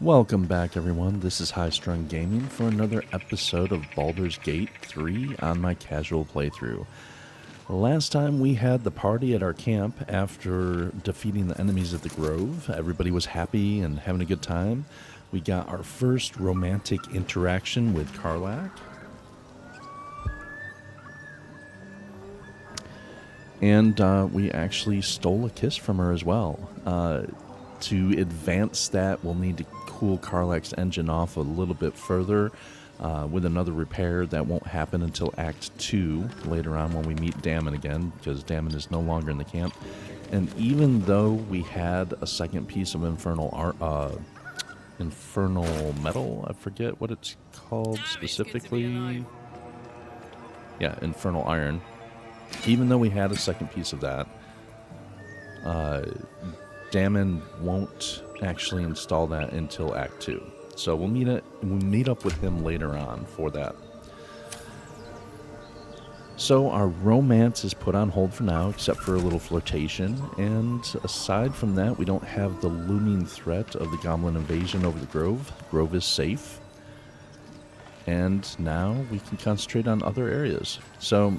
Welcome back, everyone. This is High Strung Gaming for another episode of Baldur's Gate 3 on my casual playthrough. Last time we had the party at our camp after defeating the enemies at the Grove. Everybody was happy and having a good time. We got our first romantic interaction with Karlach. And we actually stole a kiss from her as well. To advance that, we'll need to cool Karlach's engine off a little bit further with another repair. That won't happen until Act 2 later on when we meet Dammon again, because Dammon is no longer in the camp. And even though we had a second piece of infernal metal, I forget what it's called specifically. Yeah, infernal iron. Even though we had a second piece of that, Dammon won't actually install that until Act 2. So we'll meet up with him later on for that. So our romance is put on hold for now, except for a little flirtation. And aside from that, we don't have the looming threat of the goblin invasion over the Grove. Grove is safe. And now we can concentrate on other areas. So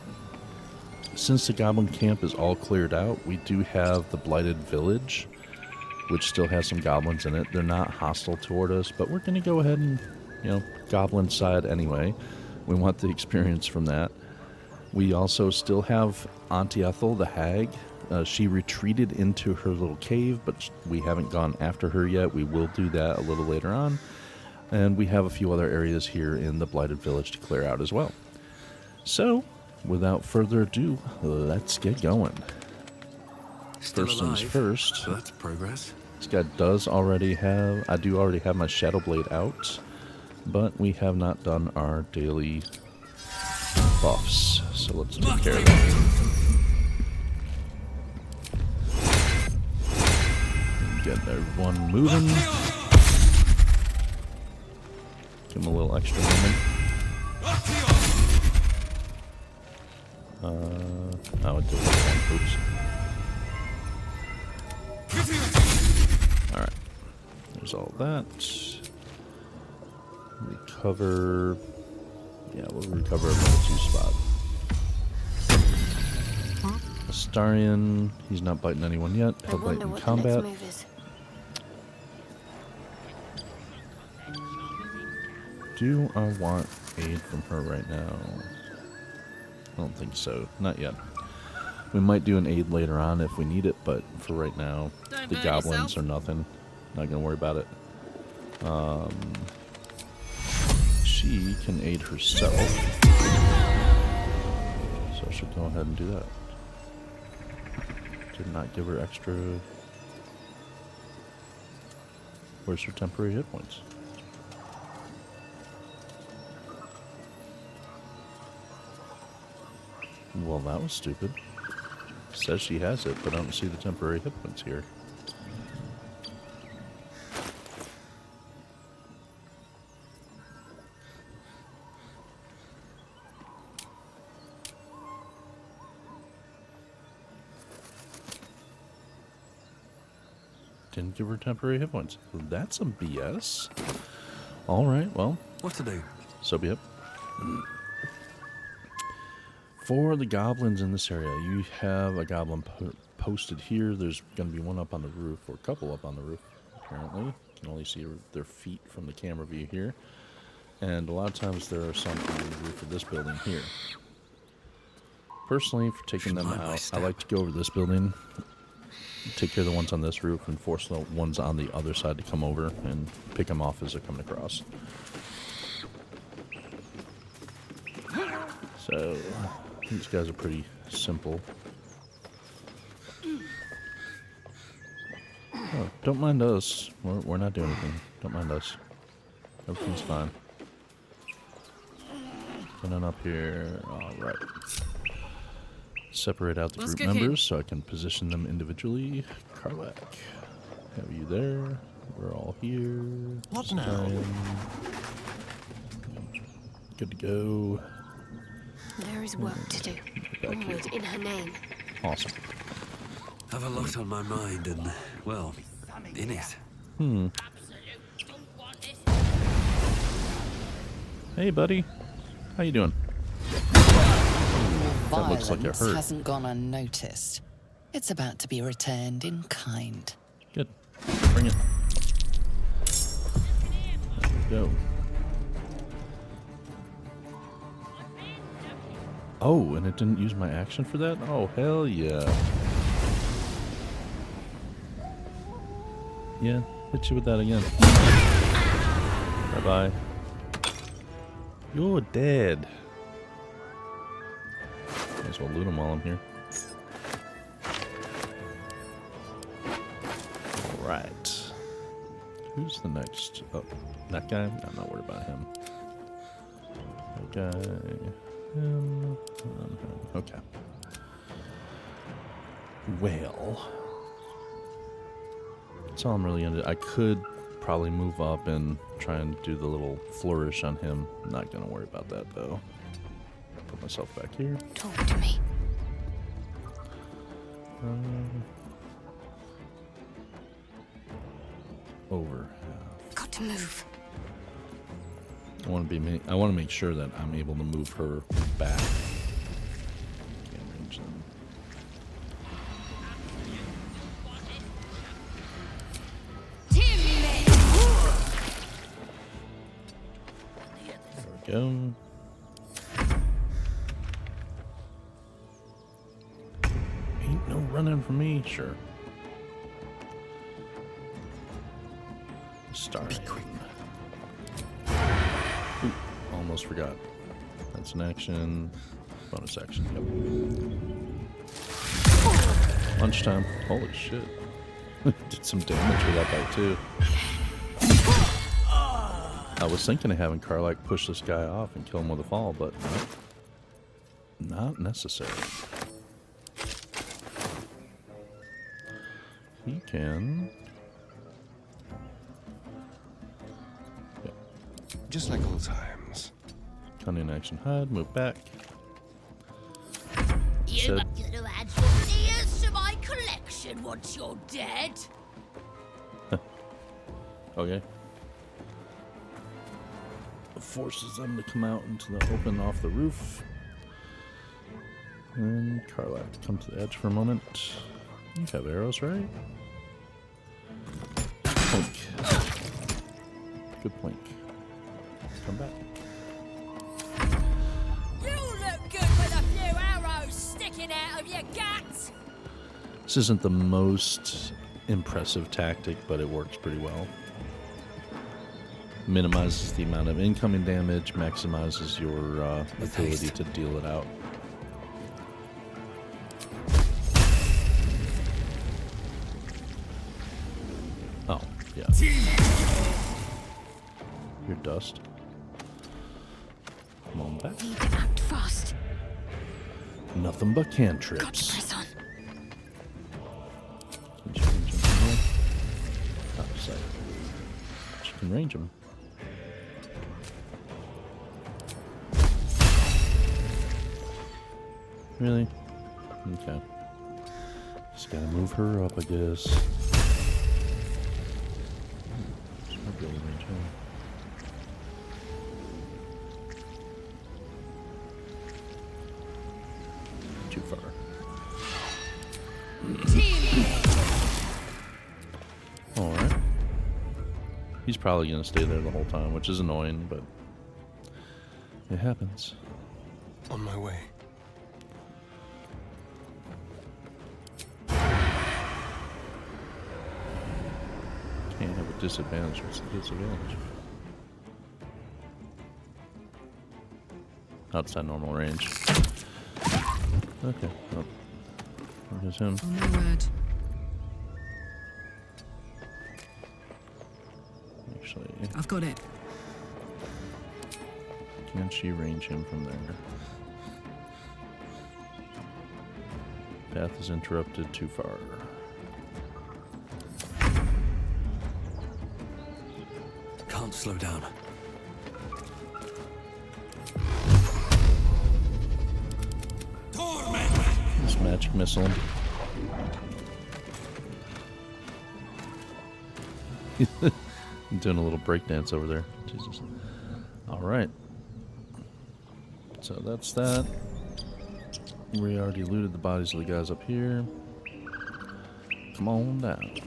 since the goblin camp is all cleared out, we do have the Blighted Village, which still has some goblins in it. They're not hostile toward us, but we're going to go ahead and, goblin side anyway. We want the experience from that. We also still have Auntie Ethel, the hag. She retreated into her little cave, but we haven't gone after her yet. We will do that a little later on. And we have a few other areas here in the Blighted Village to clear out as well. So, without further ado, let's get going. First things first. So that's progress. This guy does already have... I do already have my Shadow Blade out, but we have not done our daily buffs. So let's take care of that. Get everyone moving. Give him a little extra movement. I would do one. Oops. Alright. There's all that. Recover. Yeah, we'll recover a level 2 spot. Astarion. He's not biting anyone yet. He'll bite in combat. Do I want aid from her right now? I don't think so. Not yet. We might do an aid later on if we need it, but for right now, the goblins are nothing. Not going to worry about it. She can aid herself. So she'll go ahead and do that. Did not give her extra... Where's her temporary hit points? Well, that was stupid. Says she has it, but I don't see the temporary hit points here. Didn't give her temporary hit points. That's some BS. Alright, well. What to do? So be it. For the goblins in this area, you have a goblin posted here. There's going to be one up on the roof, or a couple up on the roof, apparently. You can only see their feet from the camera view here. And a lot of times there are some on the roof of this building here. Personally, for taking them out, I like to go over this building, take care of the ones on this roof, and force the ones on the other side to come over and pick them off as they're coming across. So... these guys are pretty simple. Oh, don't mind us. We're not doing anything. Don't mind us. Everything's fine. Get on up here. Alright. Separate out the group members so I can position them individually. Karlach, have you there? We're all here. What now? Good to go. There is work to do. Onward in her name. Awesome. Have a lot on my mind and, well, in it. Hey, buddy. How you doing? That looks like it Violence hurt. hasn't gone unnoticed. It's about to be returned in kind. Good. Bring it. There we go. Oh, and it didn't use my action for that? Oh, hell yeah. Yeah, hit you with that again. Bye-bye. You're dead. Might as well loot them while I'm here. Alright. Who's the next? Oh, that guy? I'm not worried about him. That guy. Him. Okay. Well. That's all I'm really gonna do. I could probably move up and try and do the little flourish on him. I'm not gonna worry about that though. Put myself back here. Talk to me. Over. Got to move. I want to make sure that I'm able to move her back. Can't range them. There we go. Ain't no running from me. Sure. Starting. Ooh, almost forgot. That's an action. Bonus action. Yep. Lunchtime. Holy shit. Did some damage with that bite too. I was thinking of having Karlach push this guy off and kill him with a fall, but nope. Not necessary. He can. Yep. Just like old times. Cunning action hide, move back. You Said- are going to add your ears to my collection once you're dead. Okay. Forces them to come out into the open off the roof. And Karlach, come to the edge for a moment. You have arrows, right? Plink. Good plink. Come back. You look good with a few arrows sticking out of your guts. This isn't the most impressive tactic, but it works pretty well. Minimizes the amount of incoming damage, maximizes your ability to deal it out. Oh, yeah. Your dust. Come on back. Need to act fast. Nothing but Got to cantrips. press on. Can she range him from here? Out of sight. She can range him. Really? Okay. Just gotta move her up, I guess. She might be able to range him. Too far. Alright. He's probably gonna stay there the whole time, which is annoying, but it happens. On my way. Can't have a disadvantage. What's the disadvantage? Outside normal range. Okay. Oh. There's him. On my word. Actually, I've got it. can she range him from there? Path is interrupted too far. Can't slow down. This magic missile. Doing a little breakdance over there. Jesus. All right. So that's that. We already looted the bodies of the guys up here. Come on down.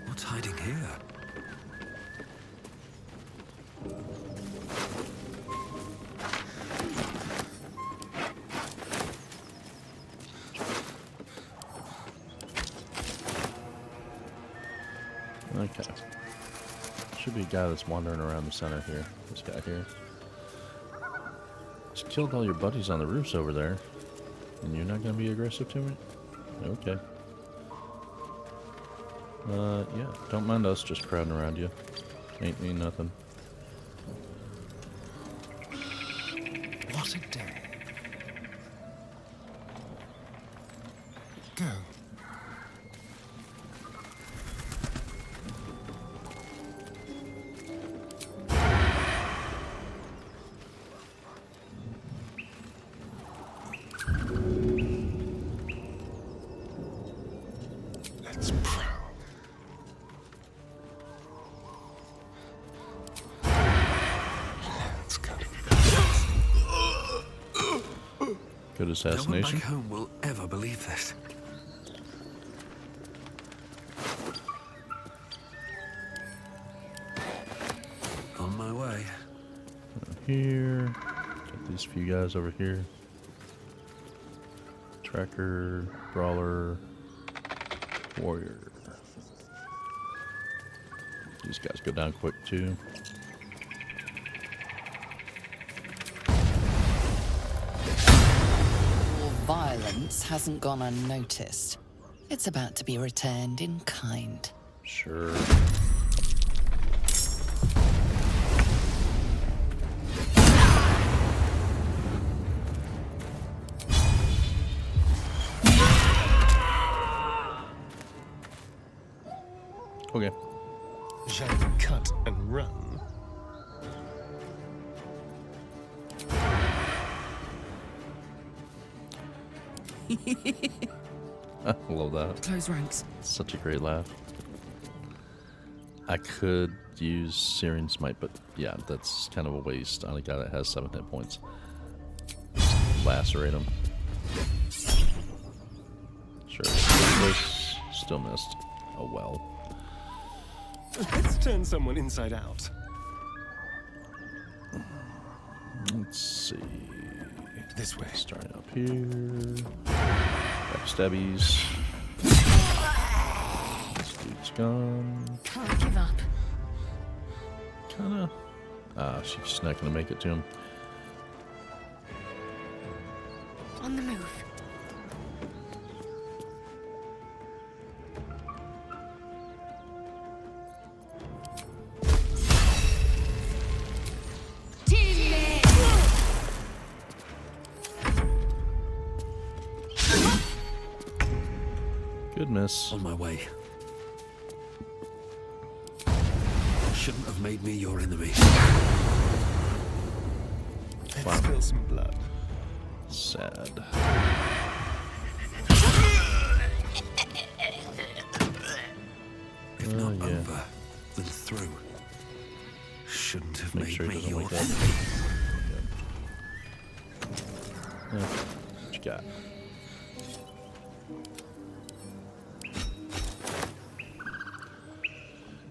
What's hiding here? Okay. Should be a guy that's wandering around the center here. This guy here. Just killed all your buddies on the roofs over there. And you're not going to be aggressive to me? Okay. Yeah. Don't mind us just crowding around you. Ain't mean nothing. What a day. Go. Let's prowl. Let's go. Good No one assassination. back home will ever believe this. On my way. Here. Got these few guys over here. Tracker, brawler, warrior. These guys go down quick too. Your violence hasn't gone unnoticed. It's about to be returned in kind. Sure. Okay. Shall we cut and run? I love that. Close ranks. Such a great laugh. I could use Searing Smite, but yeah, that's kind of a waste on a guy that has 7 hit points. Lacerate him. Sure. This still missed. Oh well. Let's turn someone inside out. Let's see. This way. Starting up here. Backstabbies. This dude's gone. Can't give up. Kinda. She's just not gonna make it to him. On the move. Good miss. On my way. Shouldn't have made me your enemy. Let's Wow. spill some blood. Sad. If not yeah. over, then through. Shouldn't have Make made sure he me doesn't your wake up. enemy. Yeah. What you got?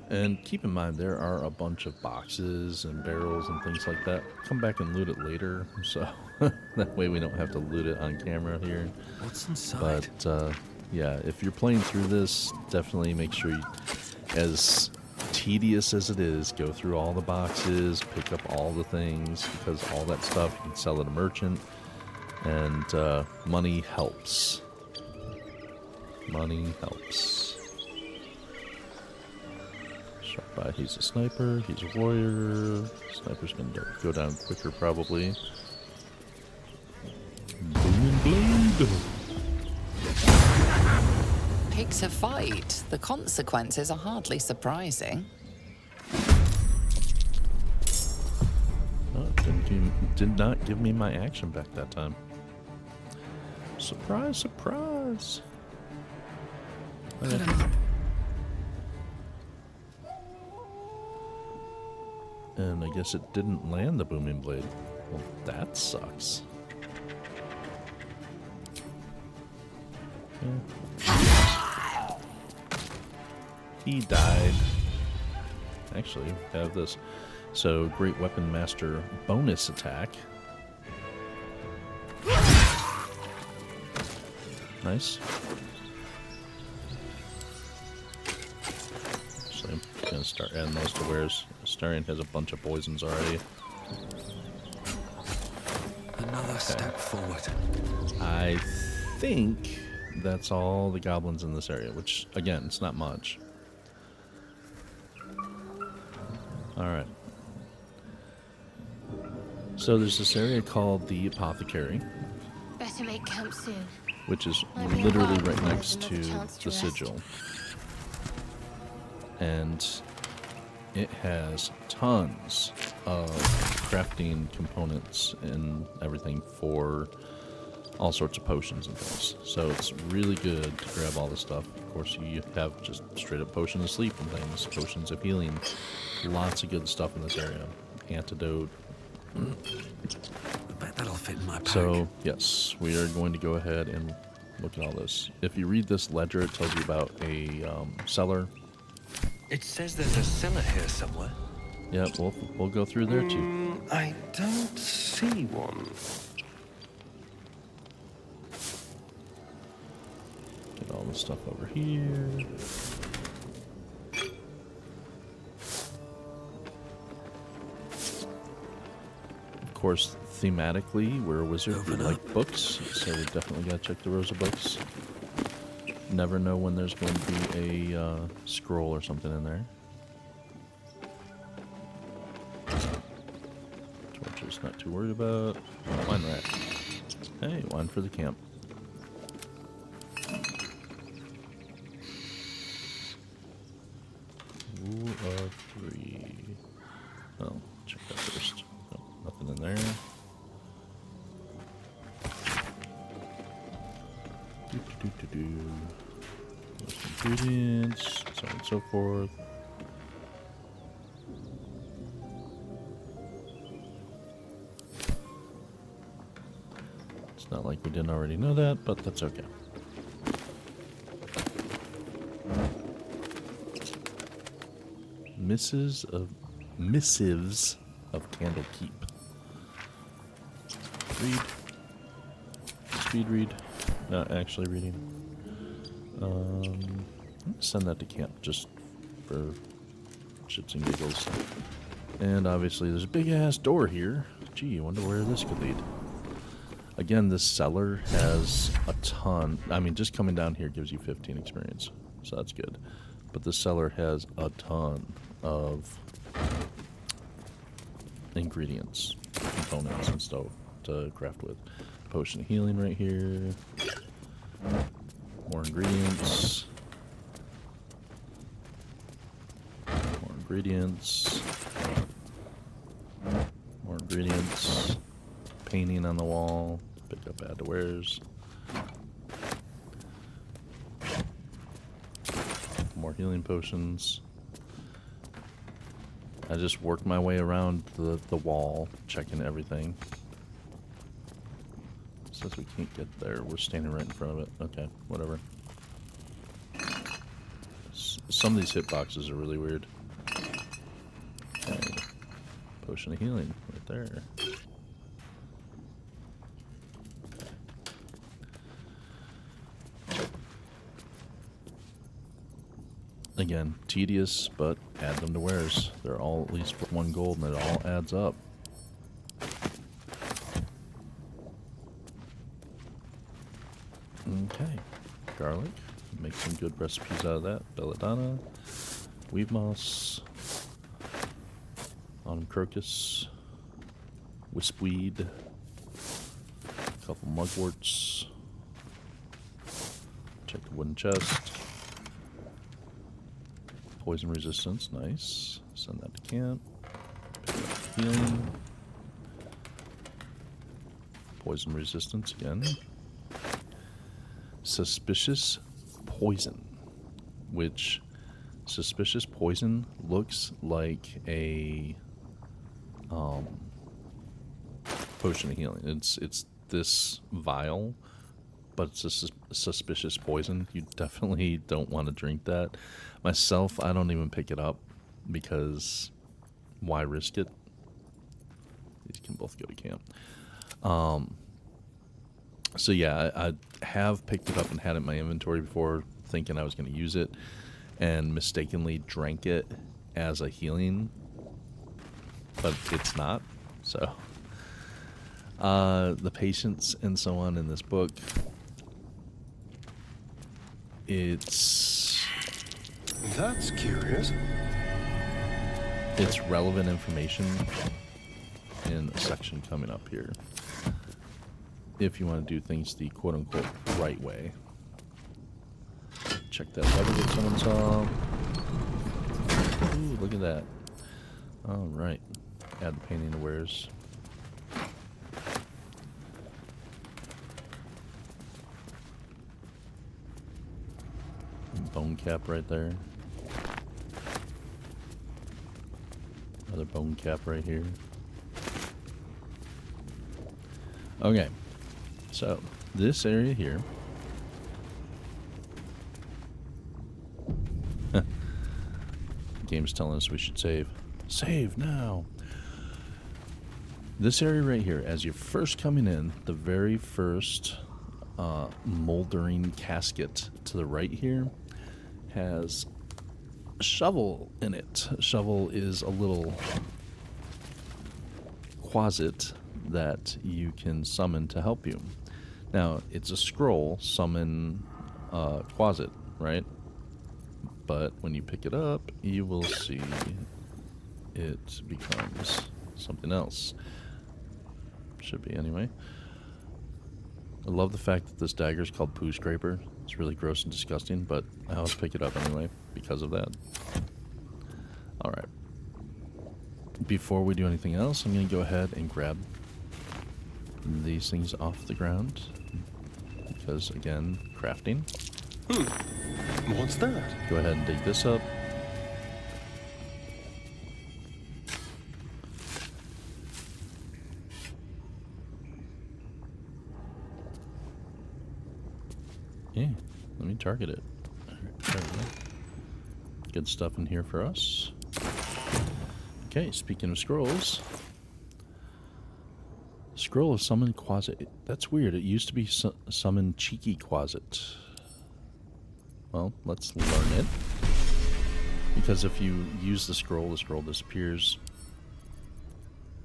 And keep in mind, there are a bunch of boxes and barrels and things like that. Come back and loot it later, so that way we don't have to loot it on camera here. What's inside? But yeah, if you're playing through this, definitely make sure you, as tedious as it is, go through all the boxes, pick up all the things, because all that stuff you can sell at a merchant, and money helps. Money helps. Sharp Eye, he's a sniper, he's a warrior. Sniper's gonna go down quicker probably. Booming blade! Pick to fight. The consequences are hardly surprising. Oh, did not give me my action back that time. Surprise, surprise! Put 'em up. And I guess it didn't land the booming blade. Well, that sucks. Yeah. He died. Actually, we have this. So, Great Weapon Master bonus attack. Nice. Actually, I'm going to start adding those to wares. Starion has a bunch of poisons already. Another step forward. I think that's all the goblins in this area, which, again, it's not much. Alright. So there's this area called the Apothecary, Better make camp soon. which is Might be a literally while right before next there's to another chance to the rest. sigil. And it has tons of crafting components and everything for all sorts of potions and things. So it's really good to grab all this stuff. Of course, you have just straight up potions of sleep and things, potions of healing. Lots of good stuff in this area. Antidote. I bet that'll fit in my pack. So, yes, we are going to go ahead and look at all this. If you read this ledger, it tells you about a cellar. It says there's a cellar here somewhere. Yeah, we'll go through there too. I don't see one. Get all the stuff over here. Of course, thematically, we're a wizard. We like books, so we definitely gotta check the rows of books. Never know when there's going to be a scroll or something in there. Torches, not too worried about. Wine rack. Hey, wine for the camp. Rule of 3. Oh, check that first. Nope, nothing in there. Most ingredients, so on and so forth. It's not like we didn't already know that, but that's okay. Missives of Candlekeep. Read. Speed read. Not actually reading. Send that to camp just for shits and giggles. And obviously there's a big ass door here. Gee, I wonder where this could lead. Again, this cellar has a ton. I mean, just coming down here gives you 15 experience, so that's good. But this cellar has a ton of ingredients, components, and stuff to craft with. Potion of healing right here. More ingredients. More ingredients. More ingredients. Painting on the wall. Pick up add to wares. More healing potions. I just worked my way around the wall, checking everything. Says we can't get there. We're standing right in front of it. Okay, whatever. Some of these hitboxes are really weird. Okay. Potion of healing right there. Again, tedious, but add them to wares. They're all at least for 1 gold, and it all adds up. Okay, garlic. Make some good recipes out of that. Belladonna, weave moss, autumn crocus, wispweed, a couple mugworts. Check the wooden chest. Poison resistance, nice. Send that to camp. Pick up healing. Poison resistance again. Suspicious poison, which suspicious poison looks like a potion of healing. It's this vial, but it's a suspicious poison. You definitely don't want to drink that. Myself, I don't even pick it up because why risk it? These can both go to camp. So yeah, I have picked it up and had it in my inventory before, thinking I was going to use it, and mistakenly drank it as a healing, but it's not. So the patience and so on in this book, That's curious. it's relevant information in a section coming up here, if you want to do things the quote-unquote right way. Check that lever that someone saw. Ooh, look at that. All right. Add the painting to wares. Bone cap right there. Another bone cap right here. Okay. So, this area here. Game's telling us we should save. Save now! This area right here, as you're first coming in, the very first moldering casket to the right here has a shovel in it. A shovel is a little closet that you can summon to help you. Now, it's a scroll, summon closet, right? But when you pick it up, you will see it becomes something else. Should be, anyway. I love the fact that this dagger is called Poo Scraper. It's really gross and disgusting, but I always pick it up anyway because of that. Alright. Before we do anything else, I'm going to go ahead and grab these things off the ground. Because, again, crafting. What's that? Go ahead and dig this up. Yeah, let me target it. There we go. Good stuff in here for us. Okay, speaking of scrolls. Scroll of Summon Quasit. That's weird. It used to be Summon Cheeky Quasit. Well, let's learn it. Because if you use the scroll disappears.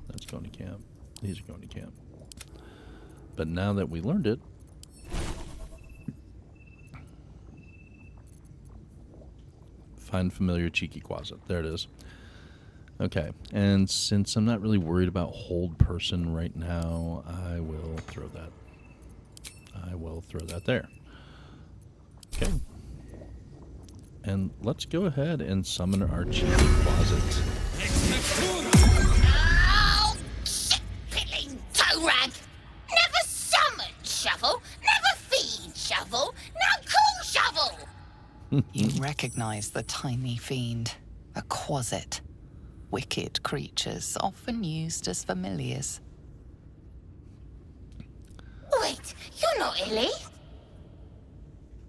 That's going to camp. These are going to camp. But now that we learned it, find familiar Cheeky Quasit. There it is. Okay, and since I'm not really worried about hold person right now, I will throw that. I will throw that there. Okay. And let's go ahead and summon our Cheeky Quasit. Oh, shit-piddling toe rag! Never summon shovel, never feed shovel, now call shovel! You recognize the tiny fiend, a quasit. Wicked creatures, often used as familiars. Wait, you're not Illy?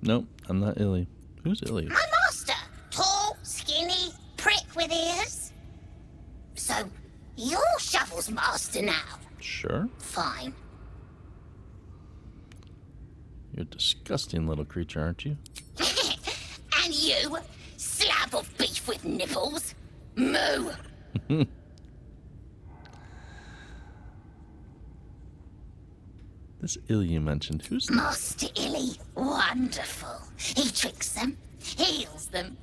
Nope, I'm not Illy. Who's Illy? My master! Tall, skinny, prick with ears. So, you're Shovel's master now. Sure. Fine. You're a disgusting little creature, aren't you? And you, slab of beef with nipples. Moo! This Illy you mentioned, who's Master Illy, wonderful. He tricks them, heals them,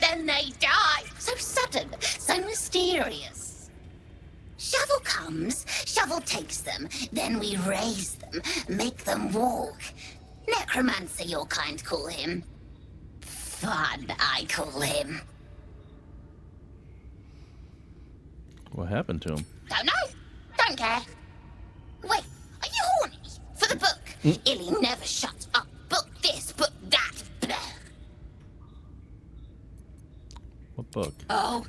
then they die. So sudden, so mysterious. Shovel comes, Shovel takes them, then we raise them, make them walk. Necromancer, your kind call him. Fun, I call him. What happened to him? Don't know, don't care. Wait, are you horny for the book? Illy never shuts up. Book this, book that. Blah. What book? Oh,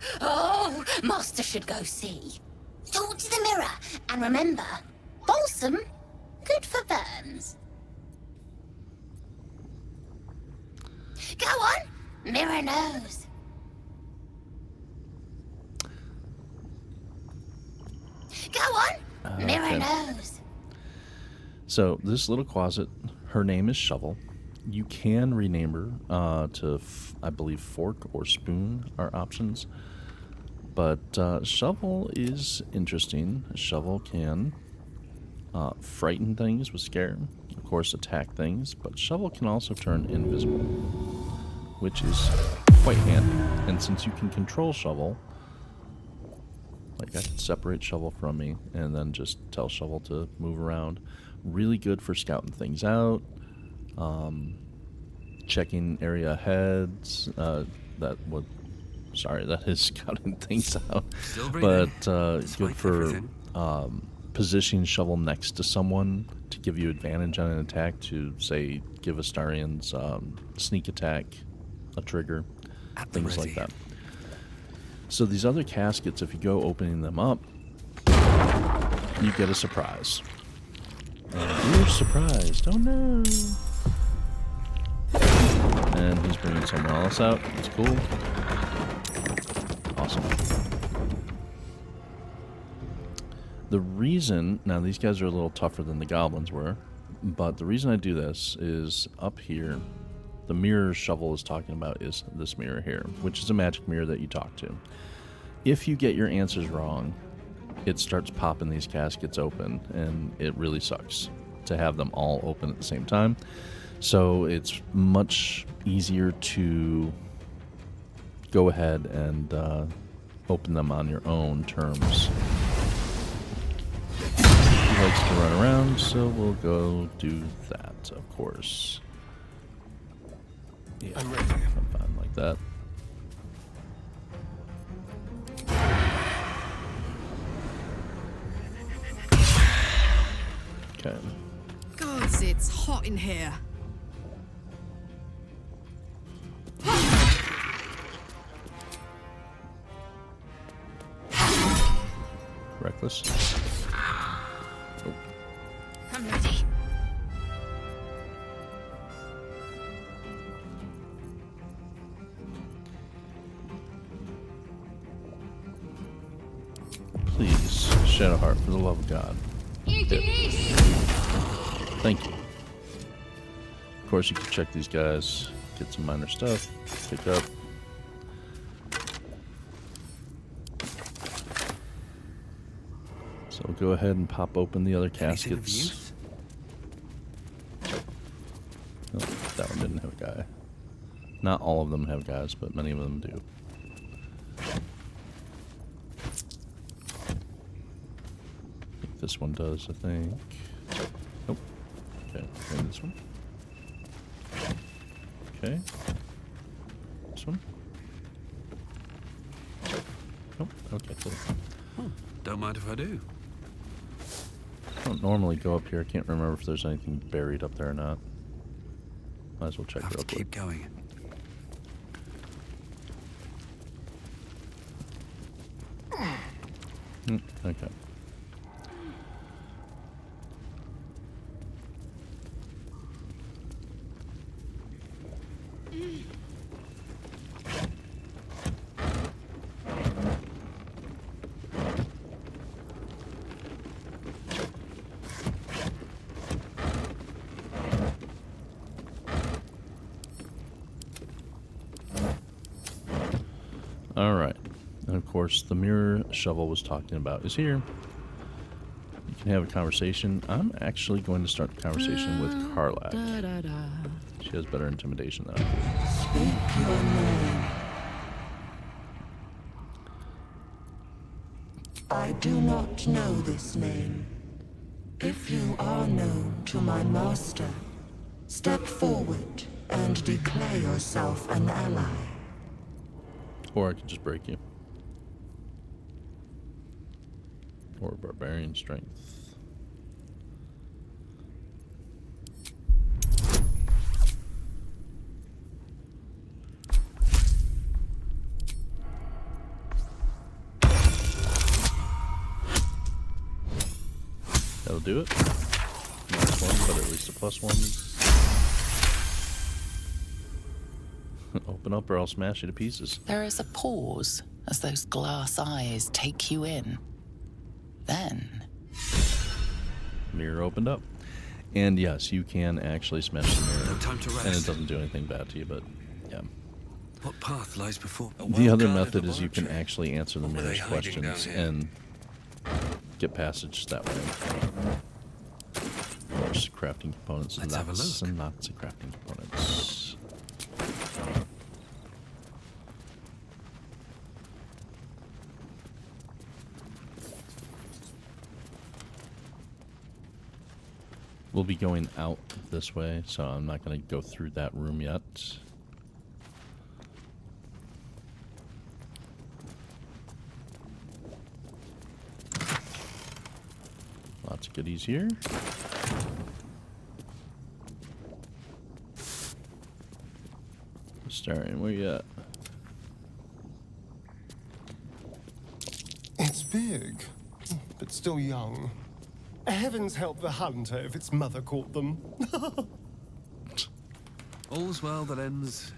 Master should go see. And remember, balsam, good for burns. Go on, mirror nose. Go on, mirror Okay. nose. So this little closet, her name is Shovel. You can rename her to, I believe, Fork or Spoon are options. But Shovel is interesting. Shovel can frighten things with scare, of course, attack things, but Shovel can also turn invisible, which is quite handy. And since you can control Shovel, like I can separate Shovel from me and then just tell Shovel to move around. Really good for scouting things out, checking area aheads. That is scouting things out. Still breathing, But despite good for everything. positioning Shovel next to someone to give you advantage on an attack, to say give Astarians sneak attack, a trigger, At the things like ready. that. So these other caskets, if you go opening them up, you get a surprise. And you're surprised. Oh no! And he's bringing someone else out. It's cool. Awesome. The reason, now these guys are a little tougher than the goblins were, but the reason I do this is up here, the mirror Shovel is talking about is this mirror here, which is a magic mirror that you talk to. If you get your answers wrong, it starts popping these caskets open, and it really sucks to have them all open at the same time. So it's much easier to go ahead and open them on your own terms. He likes to run around, so we'll go do that, of course. Yeah, I'm ready. I'm fine like that. Okay. Gods, it's hot in here. Reckless. Oh, I'm ready. please, Shadowheart, for the love of God. Hit. Thank you. Of course, you can check these guys, get some minor stuff, pick up. So we'll go ahead and pop open the other Anything of caskets. use? Oh, that one didn't have a guy. Not all of them have guys, but many of them do. This one does, I think. Nope. Okay, and this one. Okay. This one. Nope. Okay, cool. Don't mind if I do. I don't normally go up here. I can't remember if there's anything buried up there or not. Might as well check Have real to quick. keep going. Okay. All right. And of course, the mirror Shovel was talking about is here. You can have a conversation. I'm actually going to start the conversation with Karlach. She has better intimidation than I do. Speak your name. I do not know this name. If you are known to my master, step forward and declare yourself an ally. Or I could just break you. Or barbarian strength. That'll do it. -1, but at least a +1. Open up or I'll smash you to pieces. There is a pause as those glass eyes take you in. Then... Mirror opened up. And yes, you can actually smash the mirror. No time to rest. And it doesn't do anything bad to you, but yeah. What path lies before? The other method is you can actually answer the mirror's hiding questions down here? and get passage that way. Of course, crafting components. Let's have a Lots look. and lots of crafting components. We'll be going out this way, so I'm not going to go through that room yet. Lots of goodies here. Starring, where you at? It's big, but still young. Heavens help the hunter if its mother caught them. All's well that ends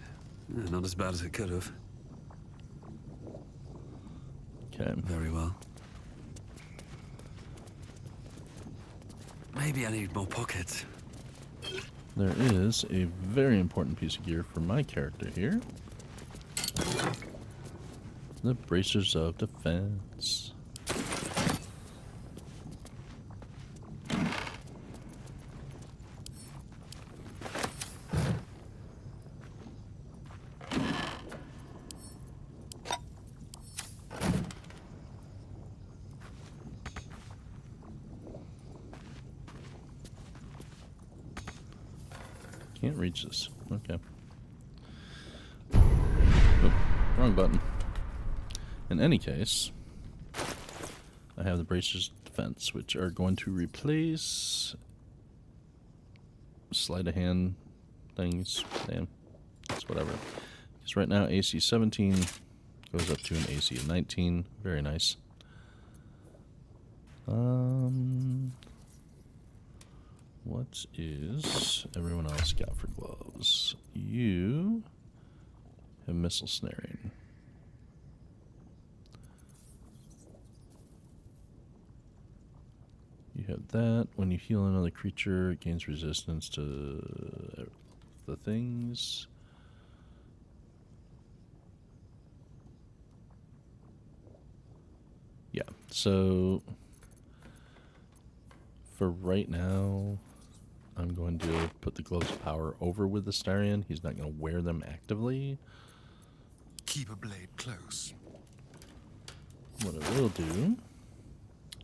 not as bad as it could have. Okay. Very well. Maybe I need more pockets. There is a very important piece of gear for my character here. The bracers of defense. Can't reach this. Okay. Oh, wrong button. In any case, I have the bracers of defense, which are going to replace sleight of hand things. Damn. It's whatever. Because right now AC 17 goes up to an AC of 19. Very nice. What is everyone else got for gloves? You have missile snaring. You have that. When you heal another creature, it gains resistance to the things. Yeah, so for right now, I'm going to put the Gloves of Power over with the Starion. He's not going to wear them actively. Keep a blade close. What I will do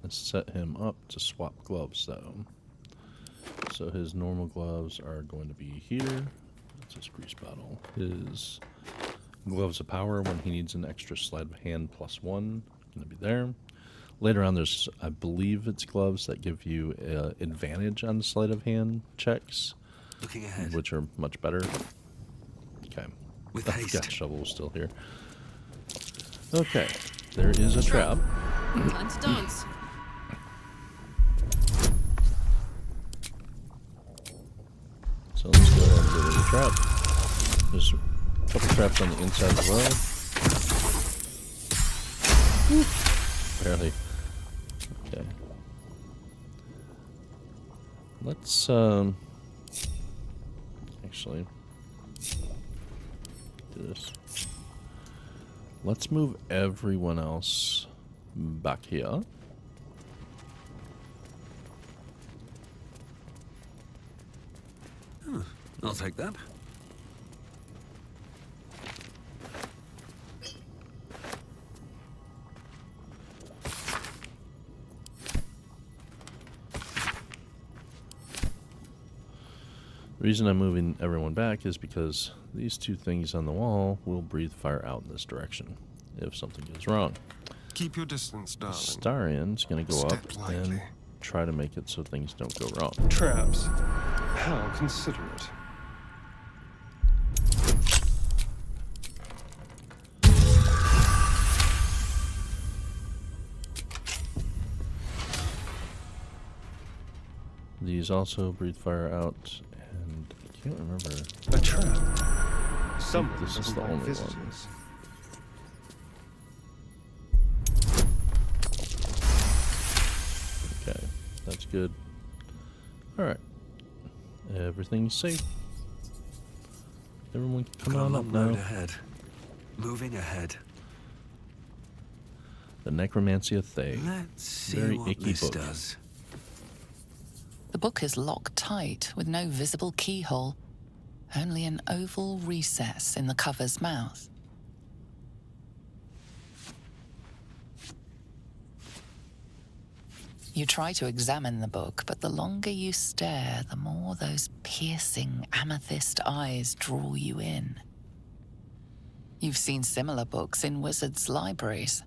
is set him up to swap gloves, though. So his normal gloves are going to be here. That's his grease bottle. His Gloves of Power, when he needs an extra sleight of hand +1, going to be there. Later on, there's, I believe it's gloves that give you advantage on the sleight of hand checks, Looking ahead. which are much better. Okay. With I've haste. got Shovel still here. Okay. There is a trap. Time to dance. So let's go ahead and get rid of the trap. There's a couple traps on the inside as well. Barely. Okay. Let's actually do this. Let's move everyone else back here. I'll take that. The reason I'm moving everyone back is because these two things on the wall will breathe fire out in this direction if something goes wrong. Keep your distance, darling. Starion's going to go Step up lightly. and try to make it so things don't go wrong. Traps. How considerate. These also breathe fire out, and I can't remember. A trap. Someone This is doesn't the like only one. visitors. Okay, that's good. Alright. Everything's safe. Everyone can come Got a on up long now. road ahead. Moving ahead. The Necromancy of Thay. Let's see Very what icky this book. does. The book is locked tight with no visible keyhole, only an oval recess in the cover's mouth. You try to examine the book, but the longer you stare, the more those piercing amethyst eyes draw you in. You've seen similar books in wizards' libraries.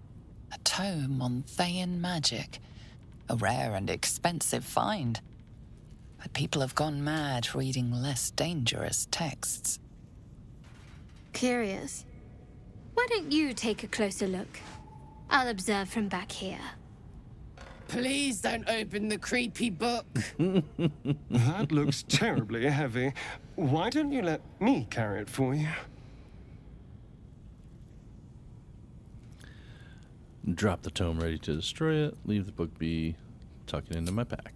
A tome on Thayan magic, a rare and expensive find. But people have gone mad reading less dangerous texts. Curious. Why don't you take a closer look? I'll observe from back here. Please don't open the creepy book. That looks terribly heavy. Why don't you let me carry it for you? Drop the tome ready to destroy it. Leave the book be. Tuck it into my pack.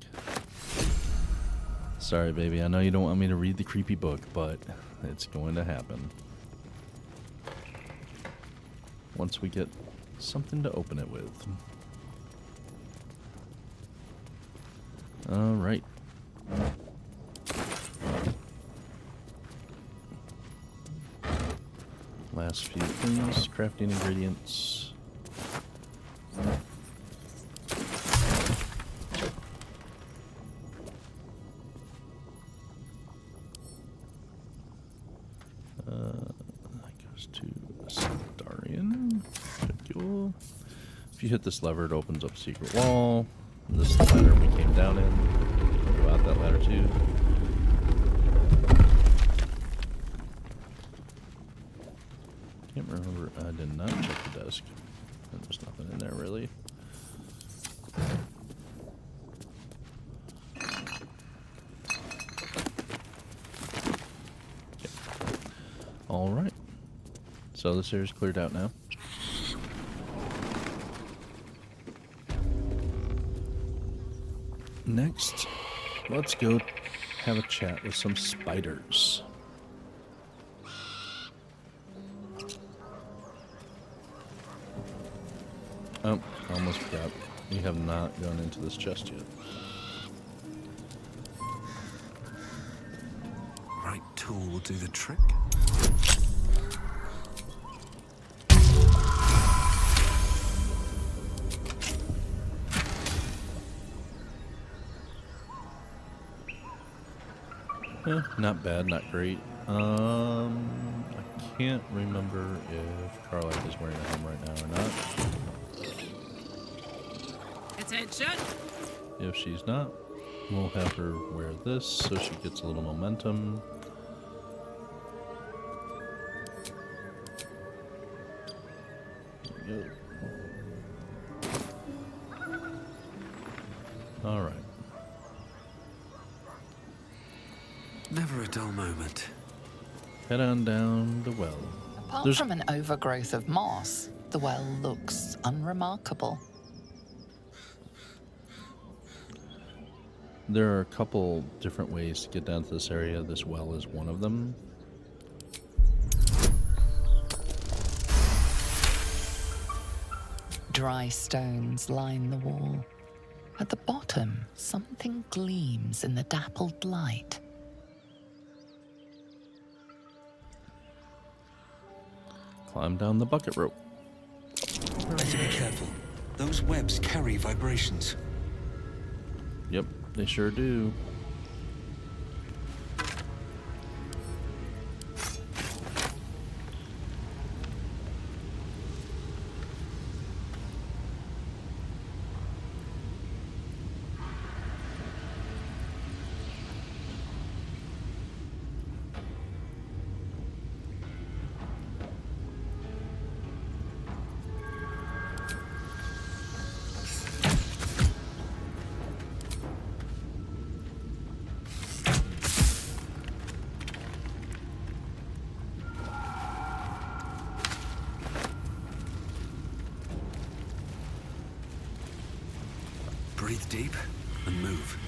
Sorry, baby. I know you don't want me to read the creepy book, but it's going to happen. Once we get something to open it with. Alright. Last few things. Crafting ingredients. That goes to Sandarian. Cool. If you hit this lever, it opens up a secret wall. And this is the ladder we came down in. Go out that ladder too. Can't remember. I did not check the desk. There's nothing in there really. Alright. So this area's cleared out now. Next, let's go have a chat with some spiders. Oh, almost forgot. We have not gone into this chest yet. Right tool will do the trick. Not bad, not great. I can't remember if Carlisle is wearing a helm right now or not. Attention! If she's not, we'll have her wear this so she gets a little momentum. There we go. Alright. Never a dull moment. Head on down the well. Apart from an overgrowth of moss, the well looks unremarkable. There are a couple different ways to get down to this area. This well is one of them. Dry stones line the wall. At the bottom, something gleams in the dappled light. Climb down the bucket rope. Better be careful. Those webs carry vibrations. Yep, they sure do. deep and move.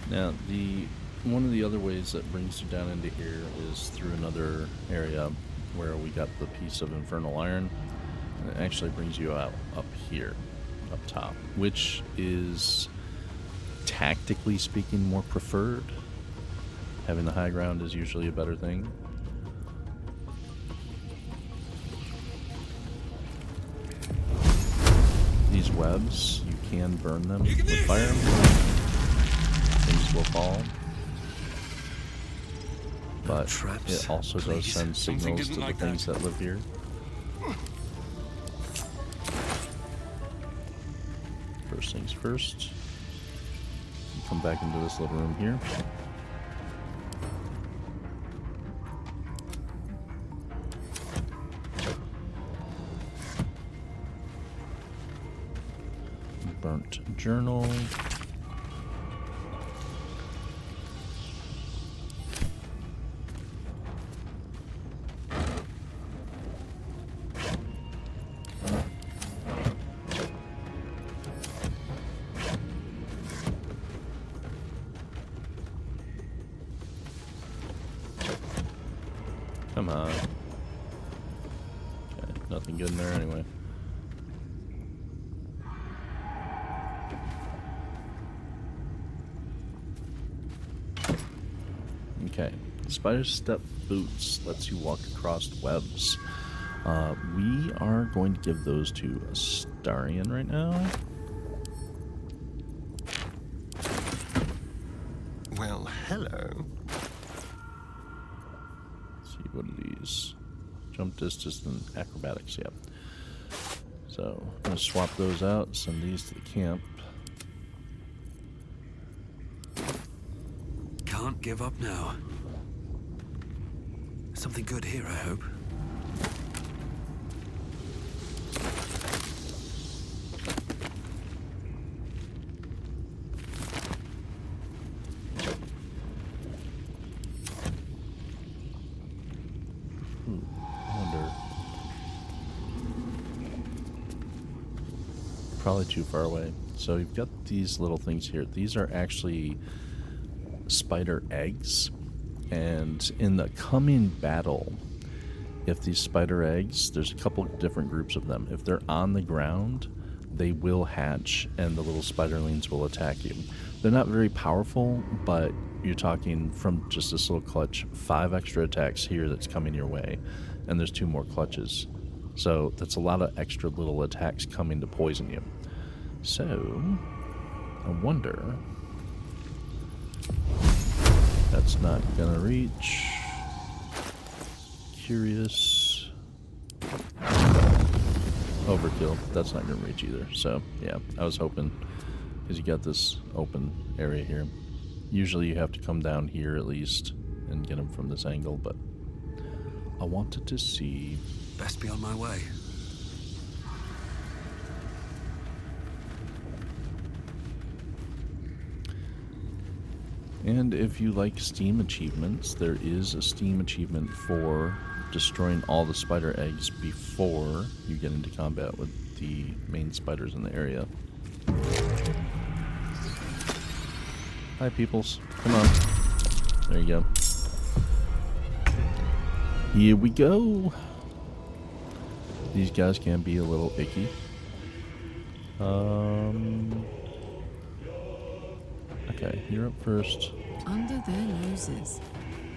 Now, one of the other ways that brings you down into here is through another area where we got the piece of infernal iron. And it actually brings you out up here, up top, which is, tactically speaking, more preferred. Having the high ground is usually a better thing. These webs, you can burn them with fire. Things will fall. But traps, it also does please. send Something signals to didn't the like things that. that live here. First things first. Come back into this little room here. Burnt journal. Come on. Okay, nothing good in there anyway. Okay, spider step boots lets you walk across webs. We are going to give those to Astarion right now. Well, hello. Let's see, what are these? Jump distance and acrobatics, yep. So, I'm going to swap those out, send these to the camp. Can't give up now. Something good here, I hope. I wonder. Probably too far away. So you've got these little things here. These are actually spider eggs, and in the coming battle, if these spider eggs, there's a couple different groups of them. If they're on the ground, they will hatch and the little spiderlings will attack you. They're not very powerful, but you're talking from just this little clutch, 5 extra attacks here that's coming your way, and there's 2 more clutches. So that's a lot of extra little attacks coming to poison you. So I wonder, that's not gonna reach. Curious. Overkill. That's not gonna reach either. So yeah, I was hoping, because you got this open area here. Usually you have to come down here at least and get them from this angle, but I wanted to see. Best be on my way. And if you like Steam achievements, there is a Steam achievement for destroying all the spider eggs before you get into combat with the main spiders in the area. Hi, peoples. Come on. There you go. Here we go. These guys can be a little icky. Okay, you're up first. Under their noses.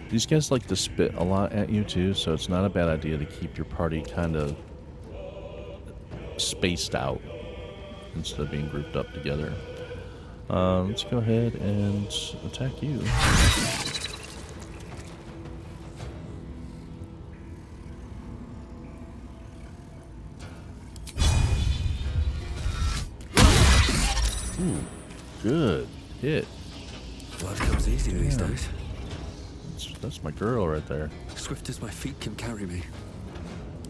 These guys like to spit a lot at you too, so it's not a bad idea to keep your party kind of spaced out instead of being grouped up together. Let's go ahead and attack you. Ooh, good hit. Blood comes easy these days. That's my girl right there. Swift as my feet can carry me.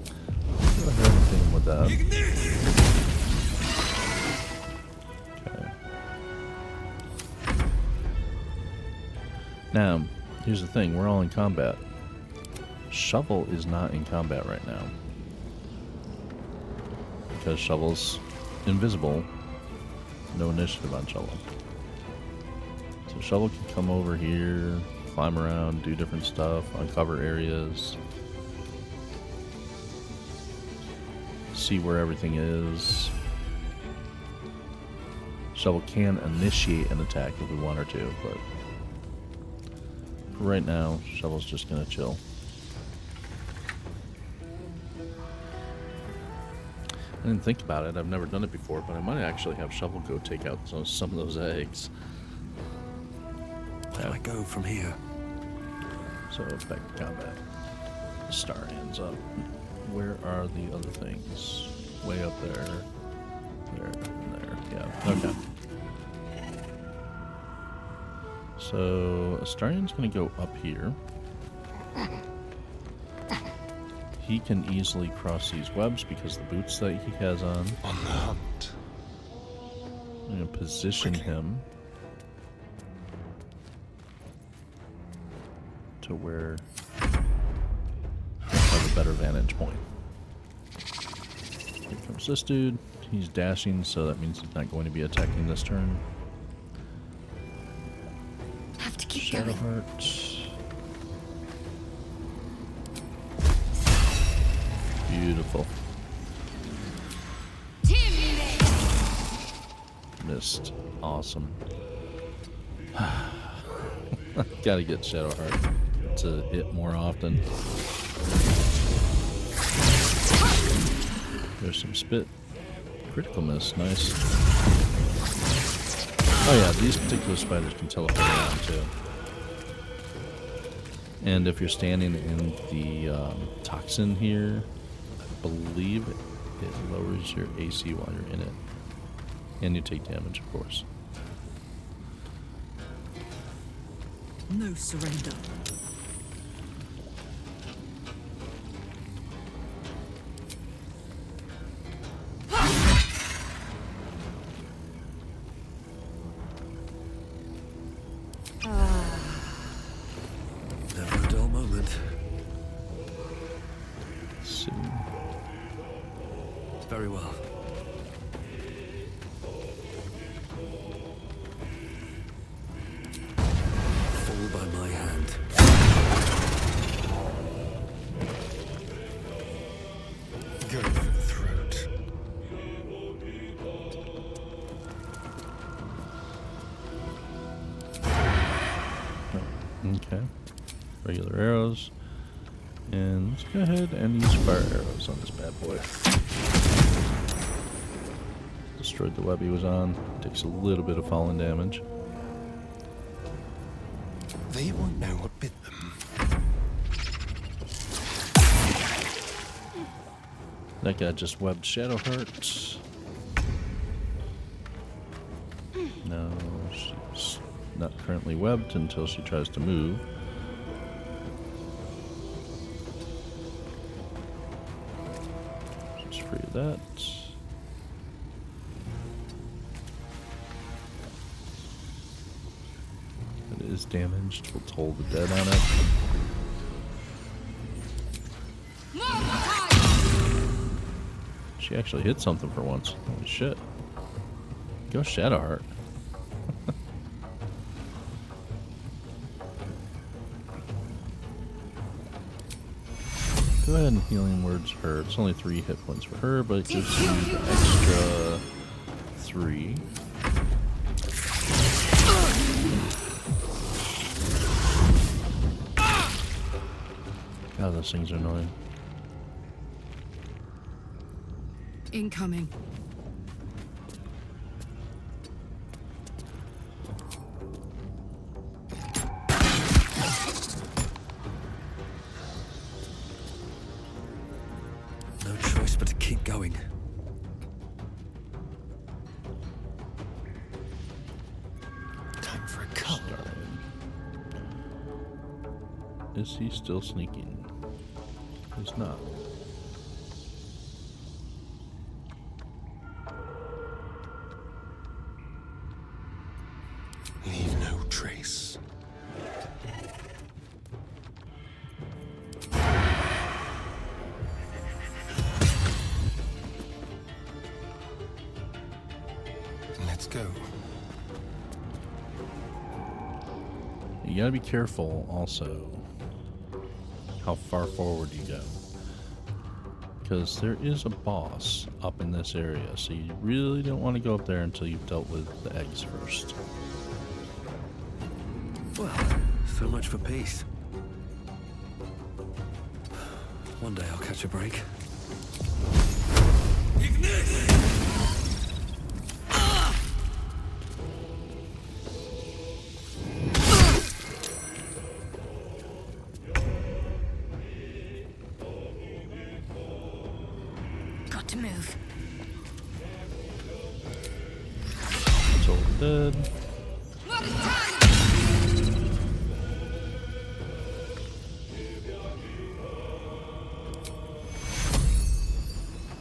Go ahead and hit him with that. Okay. Now, here's the thing. We're all in combat. Shovel is not in combat right now, because Shovel's invisible No initiative on Shovel. So Shovel can come over here, climb around, do different stuff, uncover areas, see where everything is. Shovel can initiate an attack if we want her to, but for right now, Shovel's just gonna chill. I didn't think about it. I've never done it before, but I might actually have Shovel go take out some of those eggs. Where do I go from here? So back to combat. The star ends up. Where are the other things? Way up there. There and there. Yeah. Okay. So Astarion's gonna go up here. He can easily cross these webs because the boots that he has on. On the hunt. I'm gonna position him to where he'll have a better vantage point. Here comes this dude. He's dashing, so that means he's not going to be attacking this turn. Have to keep going. Shadowheart. Beautiful. Missed. Awesome. Gotta get Shadowheart to hit more often. There's some spit. Critical miss. Nice. Oh yeah, these particular spiders can teleport around too. And if you're standing in the toxin here, I believe it lowers your AC while you're in it. And you take damage, of course. No surrender. Never a dull moment. So, Very well. Fall by my hand. Go for the throat. okay. Regular arrows. And let's go ahead and use fire arrows on this bad boy. Destroyed the web he was on. Takes a little bit of falling damage. They won't know what bit them. That guy just webbed Shadowheart. No, she's not currently webbed until she tries to move. Just free of that. It is damaged. We'll toll the dead on it. She actually hit something for once. Holy shit. Go Shadowheart. Go ahead and healing words her. It's only 3 hit points for her, but it gives you the extra 3. God, those things are annoying. Incoming. No choice but to keep going. Time for a cut. Is he still sneaking? He's not. Leave no trace. Let's go. You gotta be careful also how far forward you go, because there is a boss up in this area, so you really don't want to go up there until you've dealt with the eggs first. Well, so much for peace. One day I'll catch a break. Got to move. It's all dead.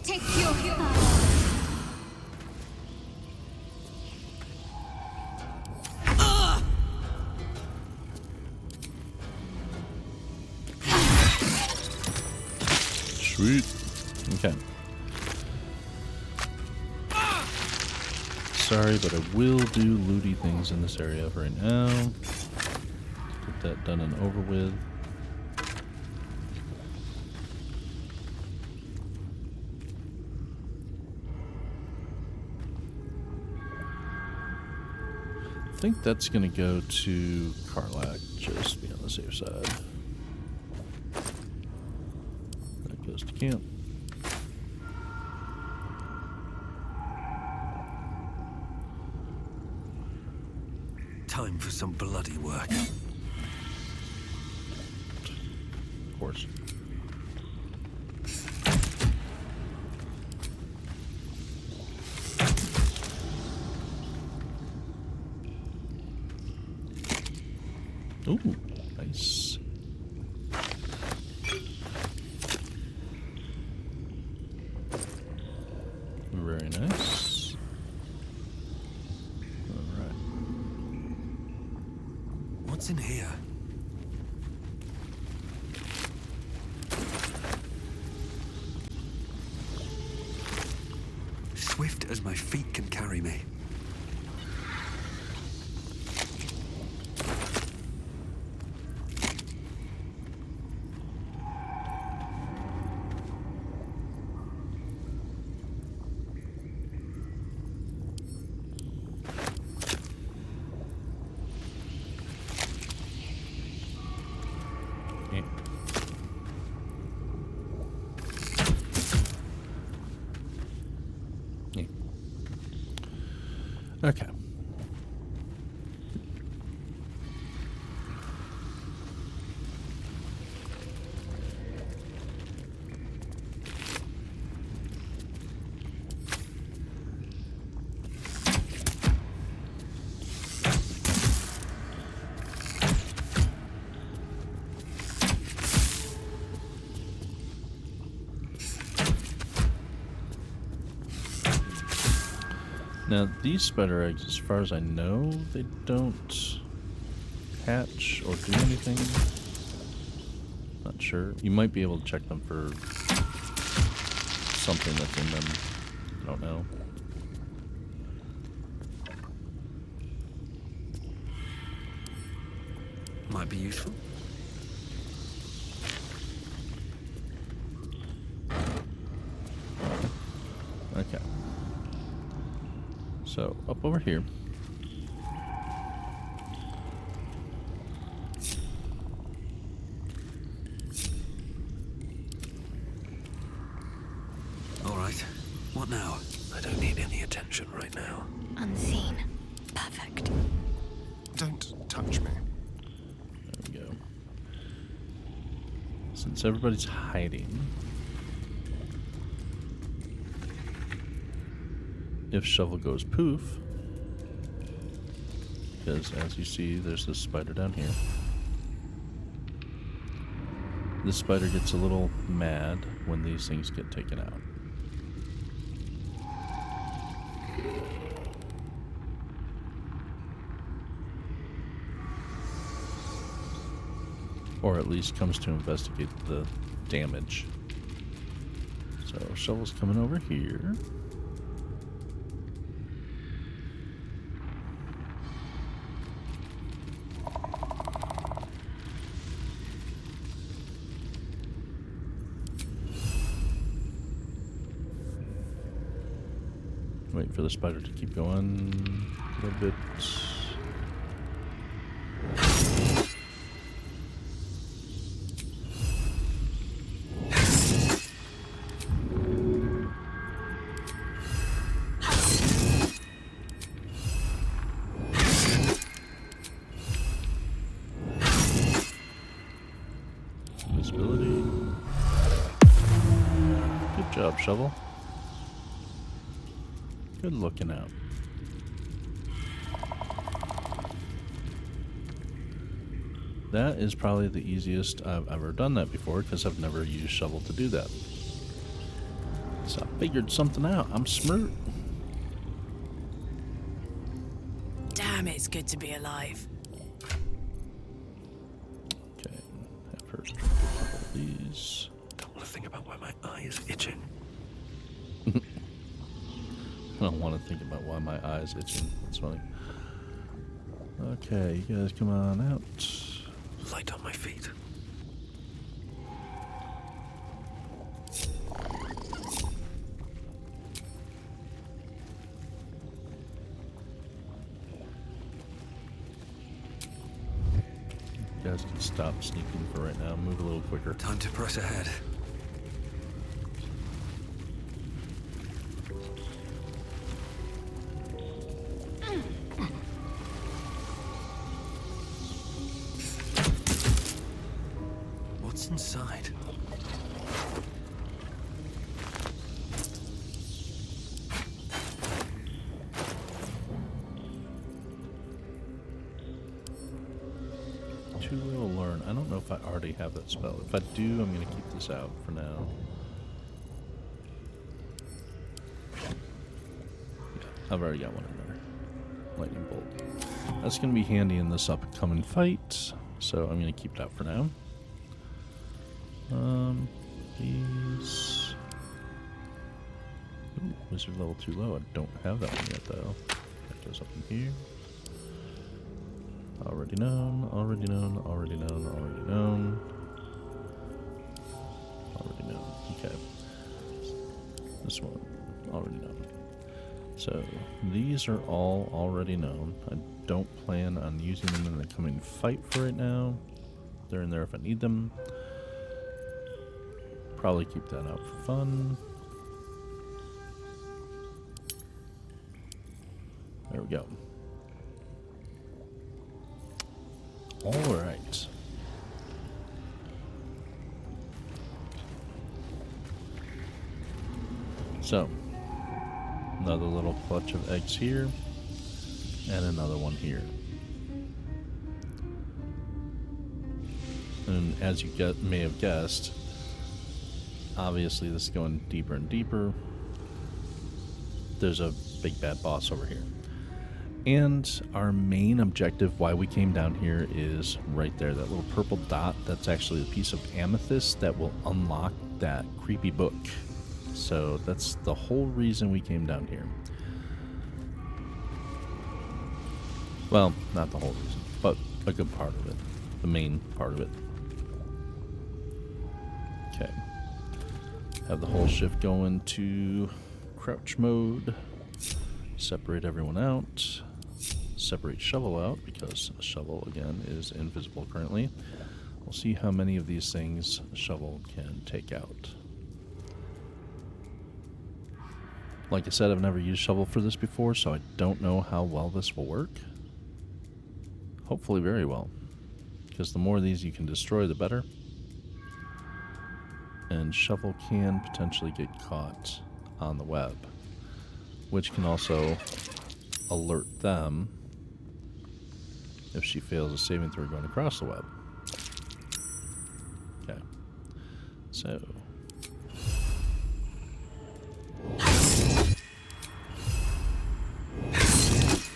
Take your Sweet. Okay. Sorry, but I will do looty things in this area right now. Get that done and over with. I think that's going to go to Karlach, just to be on the safe side. That goes to camp. Time for some bloody work. Of course. Ooh, nice. Very nice. Alright. What's in here? Swift as my feet can carry me. Okay. Now, these spider eggs, as far as I know, they don't hatch or do anything. Not sure. You might be able to check them for something that's in them. I don't know. Might be useful. Okay. So, up over here. All right. What now? I don't need any attention right now. unseen. Perfect. Don't touch me. There we go. Since everybody's hiding, if shovel goes poof, because as you see, there's this spider down here. This spider gets a little mad when these things get taken out. Or at least comes to investigate the damage. So shovel's coming over here. wait for the spider to keep going a little bit. Visibility. Good job, shovel. Good looking out. That is probably the easiest I've ever done that before, because I've never used shovel to do that. So I figured something out. I'm smart. Damn, it's good to be alive. Okay, have her drink a couple of these. Don't want to think about why my eye is itching. I don't want to think about why my eye's itching. That's funny. Okay, you guys come on out. Light on my feet. You guys can stop sneaking for right now. Move a little quicker. Time to press ahead. What's inside? Too little learn. I don't know if I already have that spell. If I do, I'm going to keep this out for now. Yeah, I've already got one in there. Lightning bolt. That's going to be handy in this upcoming fight, so I'm going to keep it out for now. These. Ooh, wizard level too low. I don't have that one yet, though. That goes up in here. Already known, already known, already known, already known. Already known. Okay. This one, already known. So, these are all already known. I don't plan on using them in the coming fight for right now. They're in there if I need them. Probably keep that out for fun. There we go. All right. So, another little clutch of eggs here, and another one here. And as you may have guessed, obviously this is going deeper and deeper. There's a big bad boss over here. And our main objective, why we came down here, is right there. That little purple dot, that's actually a piece of amethyst that will unlock that creepy book. So that's the whole reason we came down here. Well, not the whole reason, but a good part of it. The main part of it. Okay. Have the whole shift going to crouch mode. Separate everyone out. Separate shovel out, because a shovel, again, is invisible currently. We'll see how many of these things a shovel can take out. Like I said, I've never used shovel for this before, so I don't know how well this will work. Hopefully very well, because the more of these you can destroy, the better. And shovel can potentially get caught on the web, which can also alert them if she fails a saving throw going across the web. Okay. So.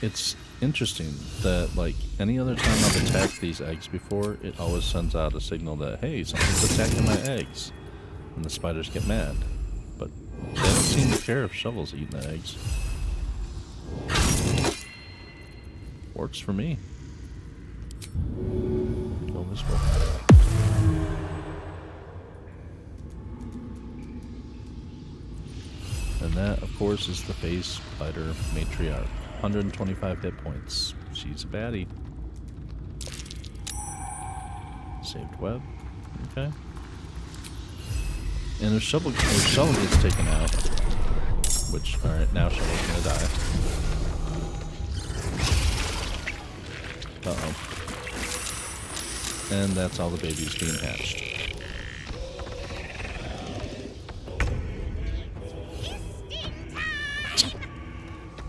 It's interesting that, like, any other time I've attacked these eggs before, it always sends out a signal that, hey, something's attacking my eggs. And the spiders get mad. But they don't seem to care if Shovel's eating the eggs. Works for me. Go this way. And that, of course, is the face spider matriarch. 125 hit points. She's a baddie. Saved web. Okay. And if Shovel gets taken out, which, alright, now Shovel's gonna die. Uh-oh. And that's all the babies being hatched.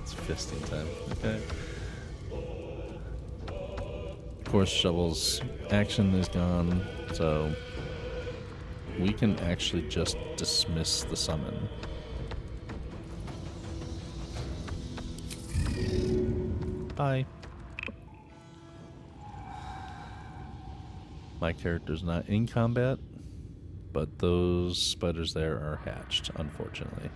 It's fisting time. Okay. Of course, Shovel's action is gone, so we can actually just dismiss the summon. Bye. My character's not in combat, but those spiders there are hatched, unfortunately.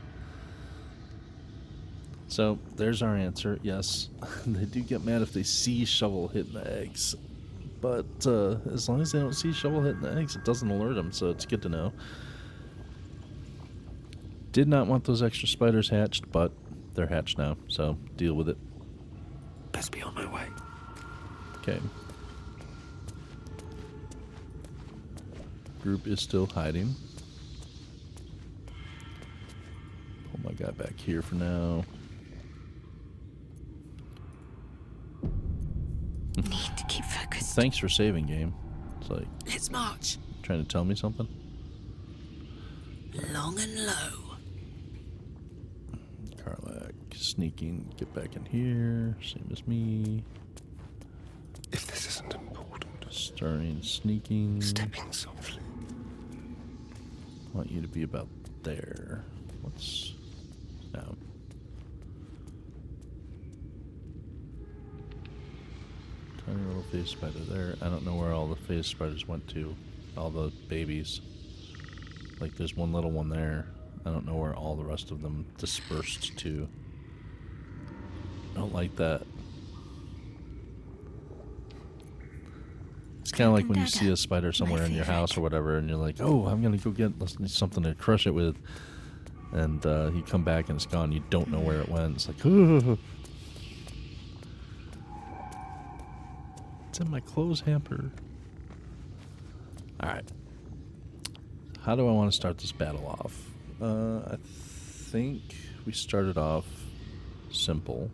So, there's our answer. Yes, they do get mad if they see Shovel hitting the eggs. But as long as they don't see Shovel hitting the eggs, it doesn't alert them, so it's good to know. Did not want those extra spiders hatched, but they're hatched now, so deal with it. Best be on my way. Okay. Group is still hiding. Pull my guy back here for now. Need to keep focused. Thanks for saving, game. It's like, Let's march. trying to tell me something? Long and low. Karlak, sneaking, get back in here. Same as me. If this isn't important, Starting sneaking. stepping softly. Want you to be about there. What's... No. Tiny little phase spider there. I don't know where all the phase spiders went to. All the babies. Like, there's one little one there. I don't know where all the rest of them dispersed to. I don't like that. It's kind of like when you see a spider somewhere in your house or whatever, and you're like, oh, I'm going to go get something to crush it with. And you come back and it's gone. You don't know where it went. It's like, oh. It's in my clothes hamper. Alright. How do I want to start this battle off? I think we started off simple.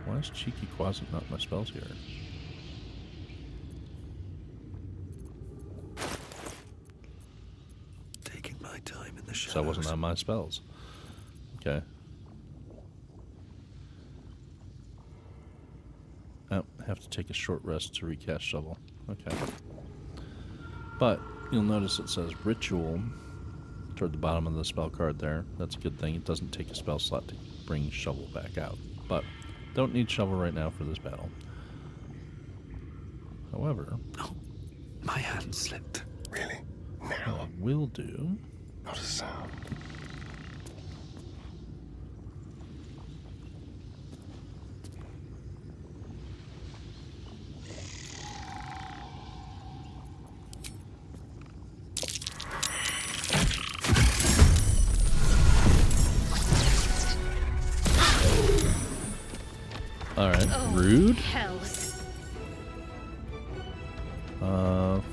Why is Cheeky Quasit not my spells here? Taking my time in the shadows. So I wasn't on my spells. Okay. Oh, have to take a short rest to recast Shovel. Okay. But you'll notice it says Ritual toward the bottom of the spell card there. That's a good thing. It doesn't take a spell slot to bring Shovel back out. But don't need Shovel right now for this battle. However... Oh, my hand slipped. Really? what Now? I will do... Not a sound. Alright, Oh, rude. hells.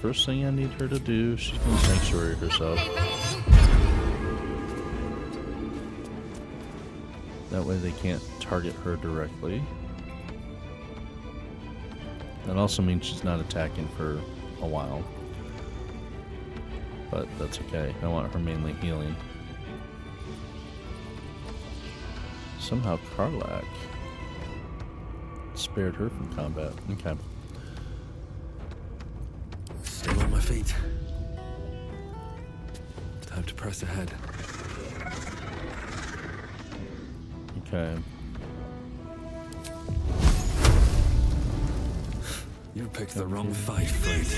First thing I need her to do, she's gonna sanctuary herself. That way they can't target her directly. That also means she's not attacking for a while. But that's okay. I want her mainly healing. Somehow Karlak spared her from combat. Okay. Still on my feet. Time to press ahead. Okay. You picked the wrong fight, Fate.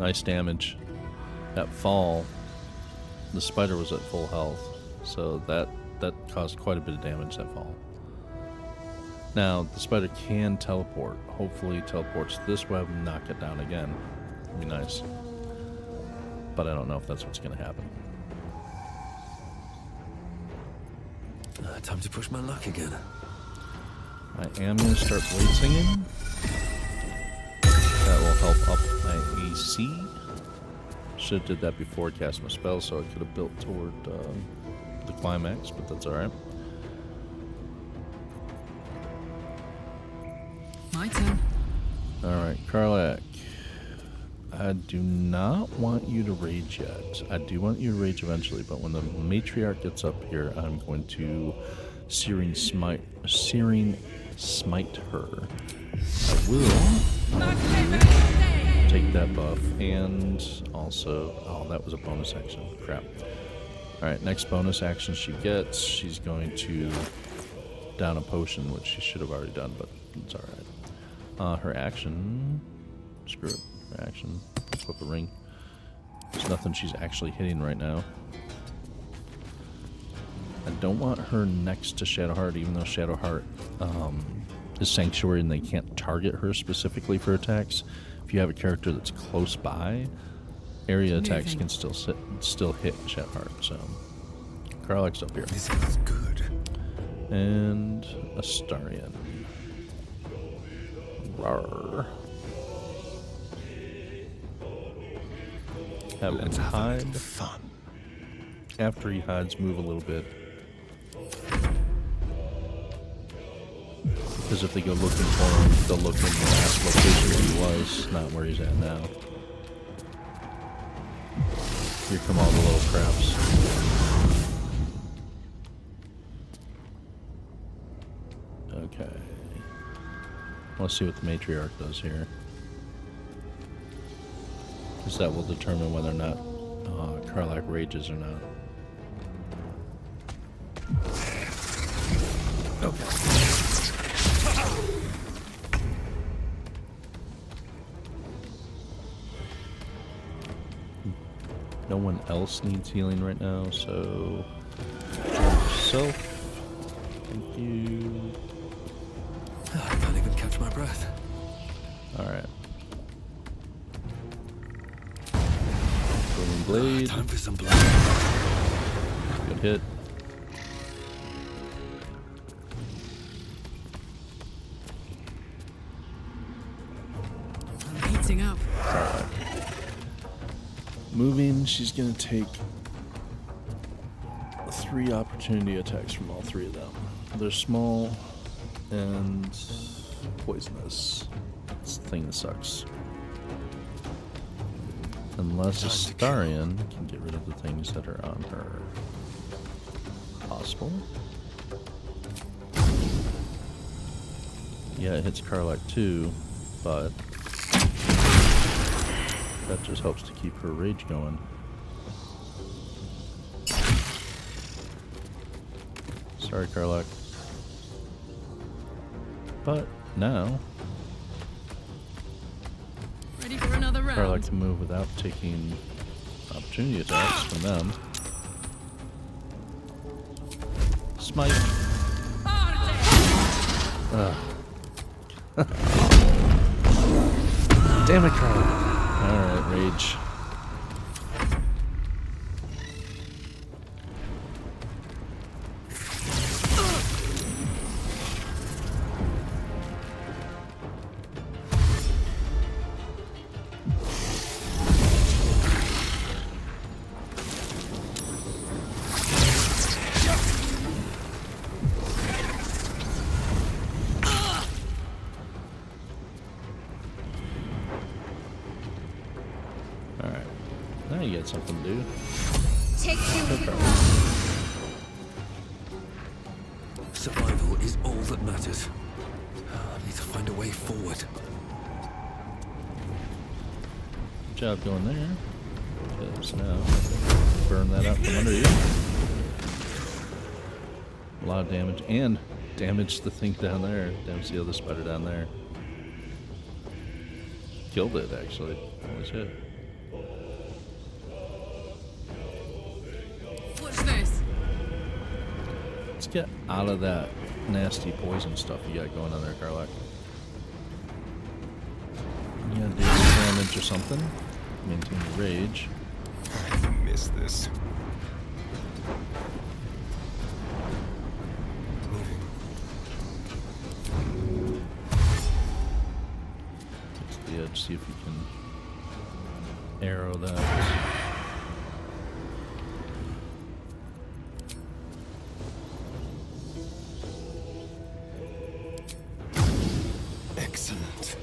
Nice damage. That fall, the spider was at full health, so that that caused quite a bit of damage that fall. Now, the spider can teleport. Hopefully teleports to this web and knock it down again. That'd be nice. But I don't know if that's what's going to happen. Time to push my luck again. I am going to start blade singing. That will help up my AC. Should have did that before I cast my spell, so I could have built toward the climax, but that's alright. My turn. Alright, Karlach. I do not want you to rage yet. I do want you to rage eventually, but when the matriarch gets up here, I'm going to searing smite her. I will take that buff, and also, oh, that was a bonus action. Crap. Alright, next bonus action she gets, she's going to down a potion, which she should have already done, but it's alright. Her action, screw it. Action, equip a ring. There's nothing she's actually hitting right now. I don't want her next to Shadowheart, even though Shadowheart is Sanctuary and they can't target her specifically for attacks. If you have a character that's close by, area attacks can still hit Shadowheart. So, Karlach's up here. This is good. And Astarion. Rawr. Have him hide. Fun. After he hides, move a little bit. Because if they go looking for him, they'll look in the last location he was, not where he's at now. Here come all the little craps. Okay. Let's see what the matriarch does here. Because that will determine whether or not Karlach rages or not. Okay. No one else needs healing right now, so yourself. Thank you. I can't even catch my breath. Alright. Blade. Time for some blood. Good hit. I'm heating up. Alright. Moving, she's gonna take 3 opportunity attacks from all 3 of them. They're small and poisonous. It's the thing that sucks. Unless Astarion can get rid of the things that are on her. Possible. Yeah, it hits Karlach too, but that just helps to keep her rage going. Sorry, Karlach. But now Ready for another round? Karlach can move without taking opportunity attacks from them. Smite. Damn it, Karlach. Alright, rage. Now you got something to do. Take two. Survival is all that matters. I need to find a way forward. Good job going there. Because now, burn that out from under you. A lot of damage, and damage the thing down there. Damage the other spider down there. Killed it, actually. Holy shit. What's this? get out of that nasty poison stuff you got going on there, Karlak. You gotta do some damage or something. Maintain the rage. I miss this. Moving. Get to the edge, see if you can arrow that. Excellent.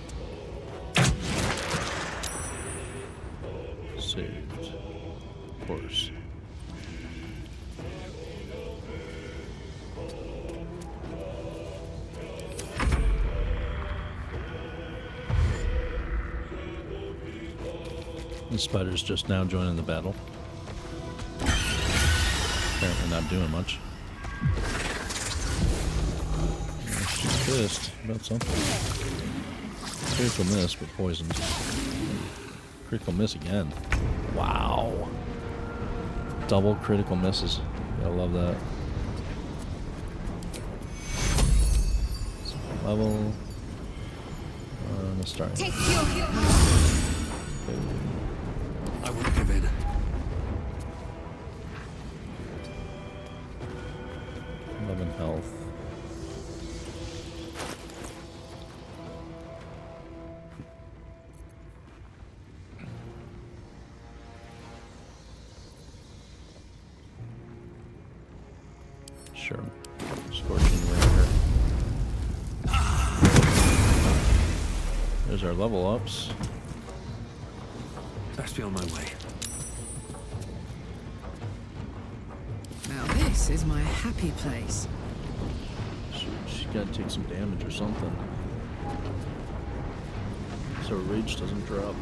Saved. Of course. The spider's just now joining the battle. Apparently not doing much. Yeah, she's pissed about something. Critical miss, but poisoned. Critical miss again. Wow. Double critical misses. I love that. Level. Starting. Take your I won't give in. 11 health. Sure. Scorching Ranger. There's our level ups. Best be on my way. Now this is my happy place. She's got to take some damage or something. So her rage doesn't drop.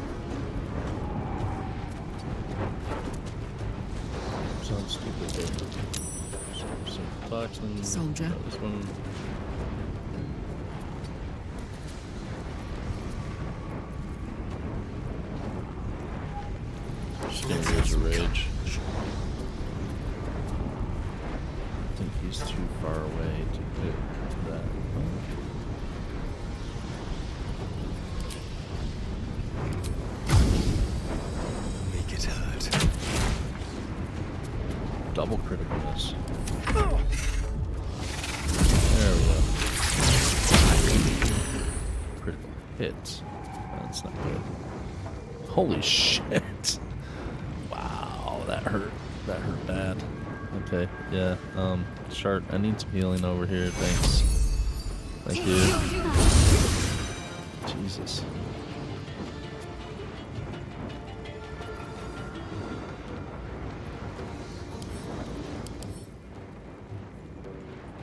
Sounds stupid, but... Some toxin. Soldier. This one. She's gonna lose her rage. I think he's too far away to get to that. Make it hurt. Double critical miss. There we go. Critical hits. That's not good. Holy shit. Wow, that hurt. That hurt bad. Okay, yeah. Shart, I need some healing over here. Thanks. Thank you. Jesus.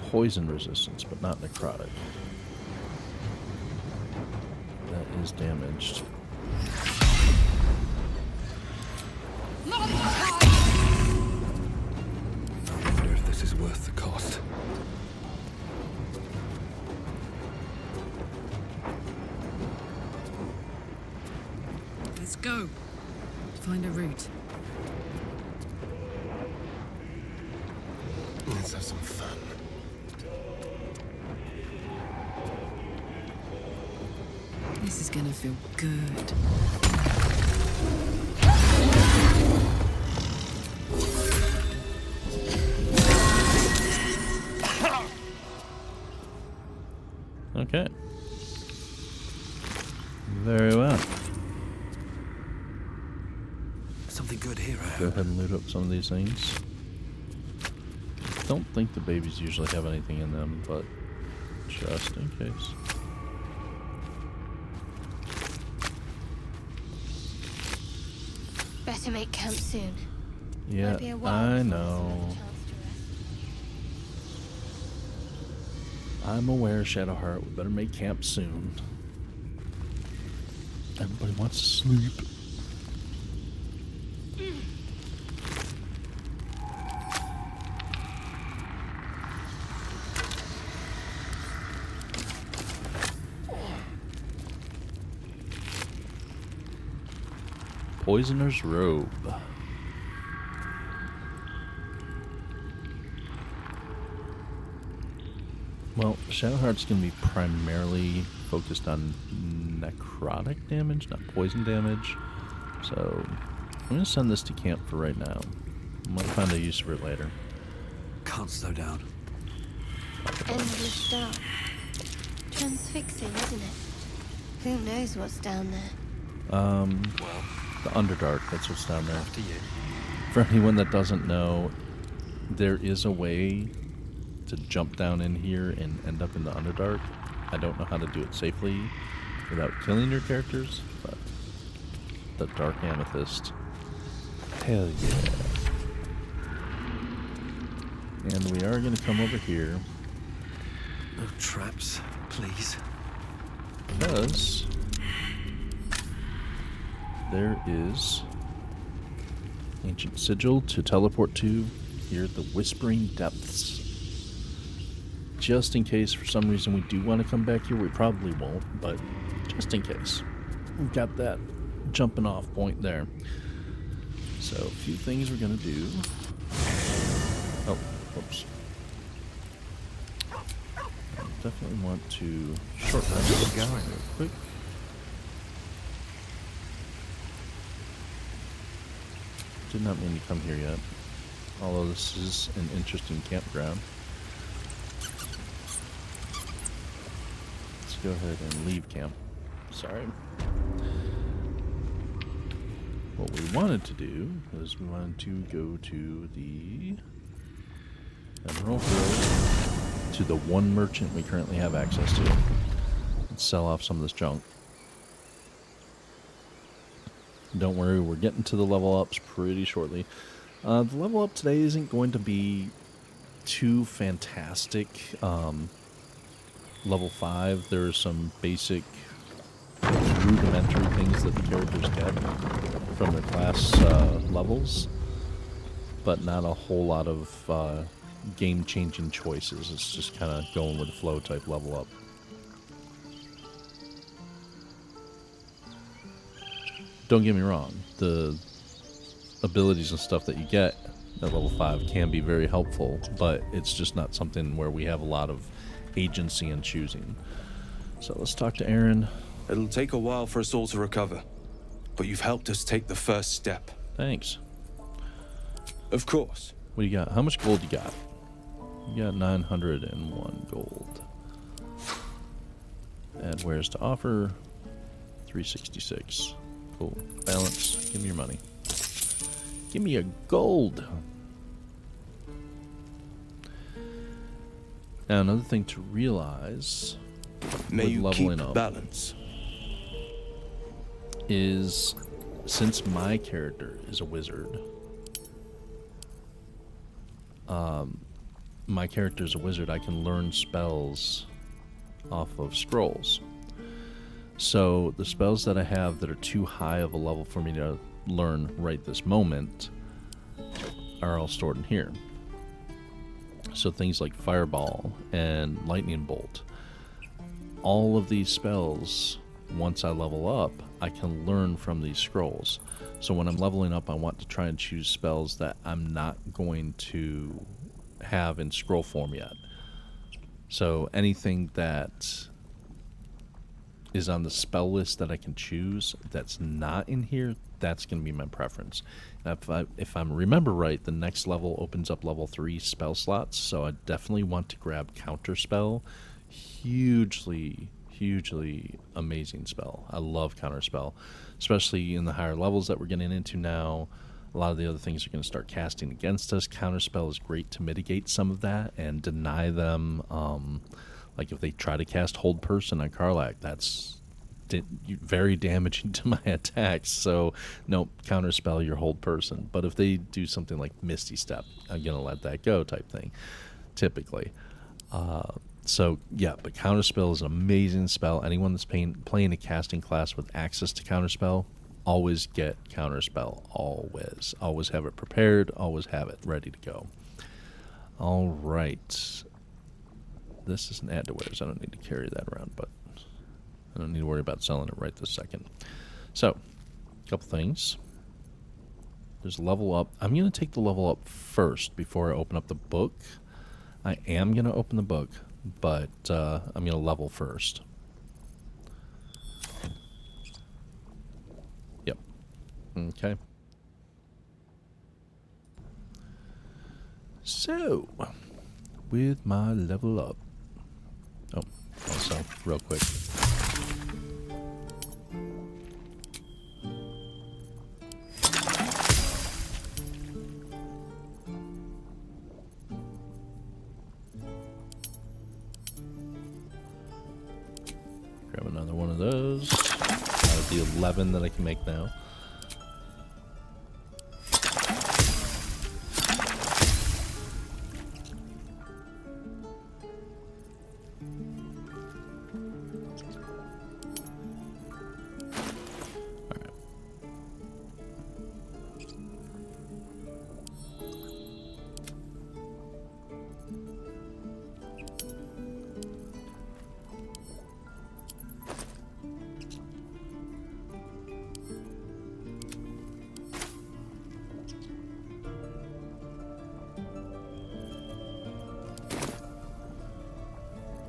Poison resistance, but not necrotic. That is damaged. I wonder if this is worth the cost. Let's go. Find a route. Let's have some fun. This is gonna feel good. Okay. Very well. Something good here, I Go hope. ahead and loot up some of these things. Don't think the babies usually have anything in them, but just in case. Better make camp soon. Yeah, Might be a while I before know. someone has a chance to rest. I'm aware, Shadowheart. We better make camp soon. Everybody wants to sleep. Poisoner's Robe. Well, Shadowheart's going to be primarily focused on necrotic damage, not poison damage. So I'm going to send this to camp for right now. I might find a use for it later. Can't slow down. Endless dark. Transfixing, isn't it? Who knows what's down there? Well, The Underdark, that's what's down there. after you. For anyone that doesn't know, there is a way to jump down in here and end up in the Underdark. I don't know how to do it safely without killing your characters, but the Dark Amethyst. Hell yeah. And we are going to come over here No traps, please. because there is ancient sigil to teleport to here at the Whispering Depths. Just in case for some reason we do want to come back here, we probably won't, but just in case. We've got that jumping off point there. So a few things we're going to do. Oh, whoops. Definitely want to short run this real quick. Did not mean to come here yet, although this is an interesting campground. Let's go ahead and leave camp. Sorry. What we wanted to do was we wanted to go to the Emerald Grove, to the one merchant we currently have access to, and sell off some of this junk. Don't worry, we're getting to the level ups pretty shortly. The level up today isn't going to be too fantastic. Level 5, there are some basic rudimentary things that the characters get from their class levels, but not a whole lot of game-changing choices. It's just kind of going with the flow type level up. Don't get me wrong, the abilities and stuff that you get at level 5 can be very helpful, but it's just not something where we have a lot of agency in choosing. So let's talk to Aaron. It'll take a while for us all to recover, but you've helped us take the first step. Thanks. Of course. What do you got? How much gold you got? You got 901 gold. Add wares to offer. 366. Cool. Balance. Give me your money. Give me a gold. Now another thing to realize May with you leveling keep up balance. is, since my character is a wizard, my character is a wizard, I can learn spells off of scrolls. So the spells that I have that are too high of a level for me to learn right this moment are all stored in here. So things like Fireball and Lightning Bolt. All of these spells, once I level up, I can learn from these scrolls. So when I'm leveling up, I want to try and choose spells that I'm not going to have in scroll form yet. So anything that is on the spell list that I can choose that's not in here, that's going to be my preference. Now, if I remember right, the next level opens up level 3 spell slots, so I definitely want to grab Counterspell. Hugely amazing spell. I love Counterspell, especially in the higher levels that we're getting into now. A lot of the other things are going to start casting against us. Counterspell is great to mitigate some of that and deny them. Like if they try to cast Hold Person on Karlach, that's very damaging to my attacks. So, nope, Counterspell your Hold Person. But if they do something like Misty Step, I'm going to let that go type thing, typically. So, yeah, but Counterspell is an amazing spell. Anyone that's playing a casting class with access to Counterspell, always get Counterspell. Always. Always have it prepared. Always have it ready to go. All right. This is an add to wares. I don't need to carry that around, but I don't need to worry about selling it right this second. So, a couple things. There's level up. I'm going to take the level up first before I open up the book. I am going to open the book, but I'm going to level first. Yep. Okay. So, with my level up. Oh, also, real quick. Grab another one of those. Out of the 11 that I can make now.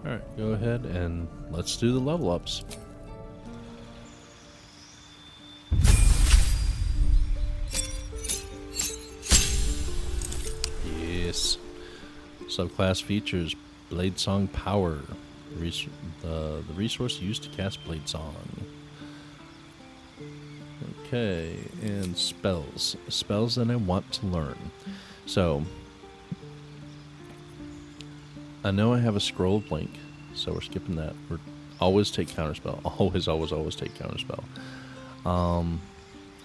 Alright, go ahead and let's do the level ups. Yes. Subclass features Blade Song Power. The resource used to cast Blade Song. Okay, and spells. Spells that I want to learn. So, I know I have a Scroll of Blink, so we're skipping that. We're always take Counterspell. Always take Counterspell.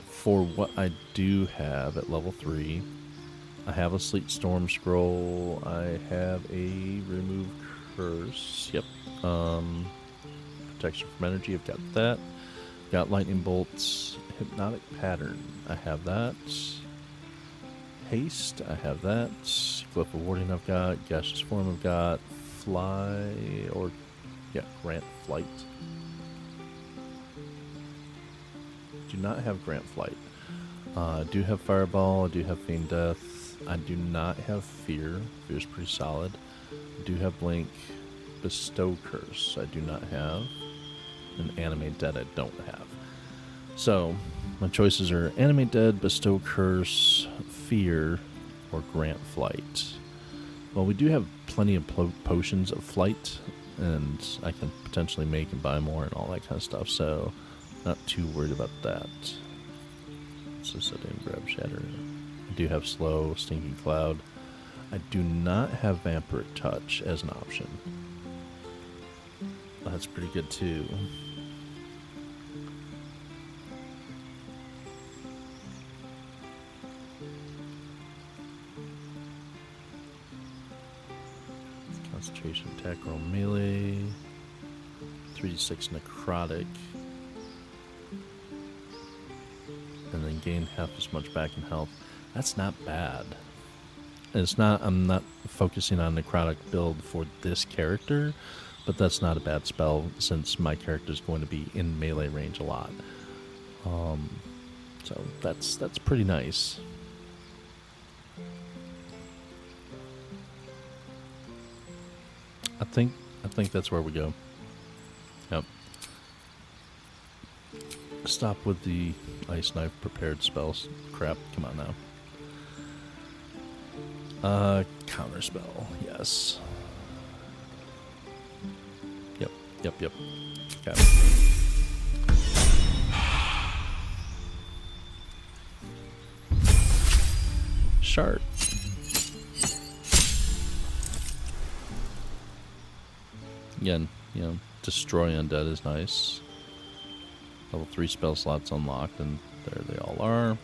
For what I do have at level 3, I have a Sleet Storm Scroll. I have a Remove Curse. Yep. Protection from Energy. I've got that. Got Lightning Bolts. Hypnotic Pattern. I have that. Haste, I have that. Glyph of Warding I've got. Gaseous Form I've got. Grant Flight. Do not have Grant Flight. I do have Fireball. I do have Feign Death. I do not have Fear. Fear's pretty solid. I do have Blink. Bestow Curse I do not have. And Animate Dead I don't have. So, my choices are Animate Dead, Bestow Curse, Fear, or Grant Flight. Well, we do have plenty of potions of flight, and I can potentially make and buy more and all that kind of stuff, so not too worried about that. Let's just set in Grab Shatter. I do have Slow, Stinking Cloud. I do not have Vampiric Touch as an option. That's pretty good too. Concentration attack, roll melee, 3d6 necrotic, and then gain half as much back in health. That's not bad. It's not. I'm not focusing on necrotic build for this character, but that's not a bad spell since my character is going to be in melee range a lot. So that's pretty nice. I think that's where we go. Yep. Stop with the ice knife prepared spells crap. Come on now. Counter spell. Yes. Yep. Okay. Shard. Again, destroy undead is nice. Level 3 spell slots unlocked, and there they all are.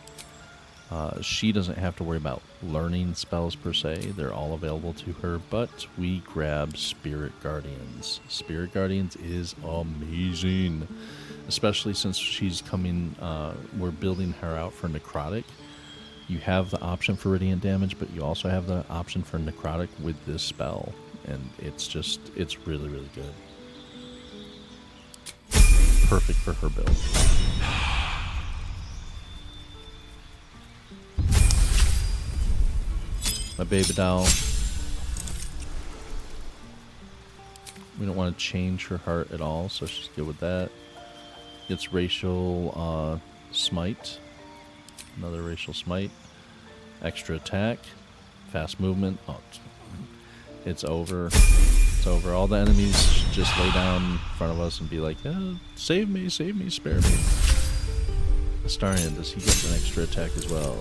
She doesn't have to worry about learning spells per se. They're all available to her, but we grab Spirit Guardians. Spirit Guardians is amazing, especially since she's coming, we're building her out for necrotic. You have the option for radiant damage, but you also have the option for necrotic with this spell, and it's really, really good. Perfect for her build. My baby doll. We don't want to change her heart at all, so she's good with that. Gets racial smite. Another racial smite. Extra attack. Fast movement. Oh, it's over. It's over. All the enemies just lay down in front of us and be like, save me, spare me. Astarion, does he get an extra attack as well?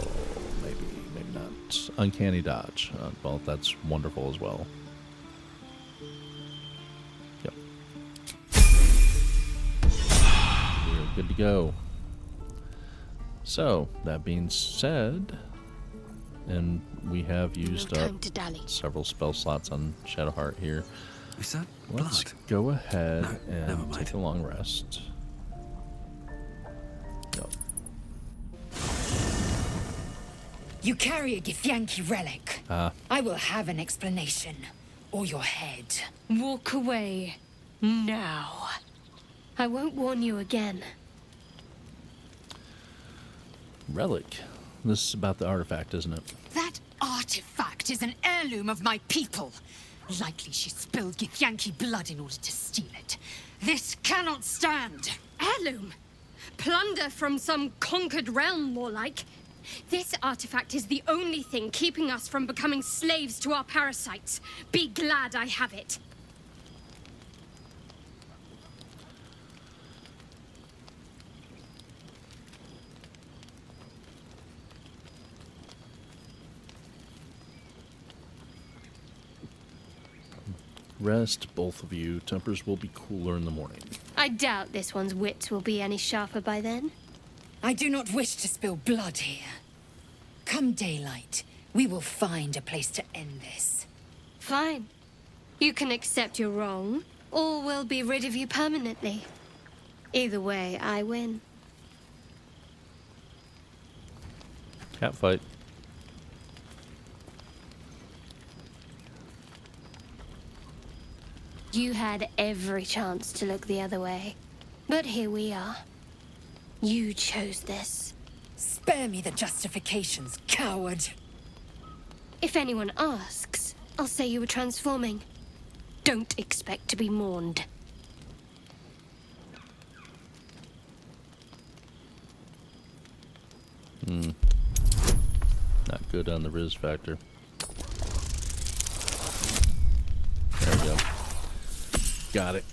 Maybe, maybe not. Uncanny dodge. Well, that's wonderful as well. Yep. We're good to go. So, that being said, and we have used up several spell slots on Shadowheart here. Is that Let's blood? go ahead Never and mind. take a long rest. Yep. You carry a Githyanki relic. Ah. I will have an explanation. Or your head. Walk away. Now. I won't warn you again. Relic. This is about the artifact, isn't it? That artifact is an heirloom of my people. Likely she spilled Githyanki blood in order to steal it. This cannot stand. Heirloom? Plunder from some conquered realm, more like. This artifact is the only thing keeping us from becoming slaves to our parasites. Be glad I have it. Rest, both of you. Tempers will be cooler in the morning. I doubt this one's wits will be any sharper by then. I do not wish to spill blood here. Come daylight, we will find a place to end this. Fine. You can accept you're wrong, or we'll be rid of you permanently. Either way, I win. Cat fight. You had every chance to look the other way. But here we are. You chose this. Spare me the justifications, coward. If anyone asks, I'll say you were transforming. Don't expect to be mourned. Not good on the Riz factor. There we go. Got it.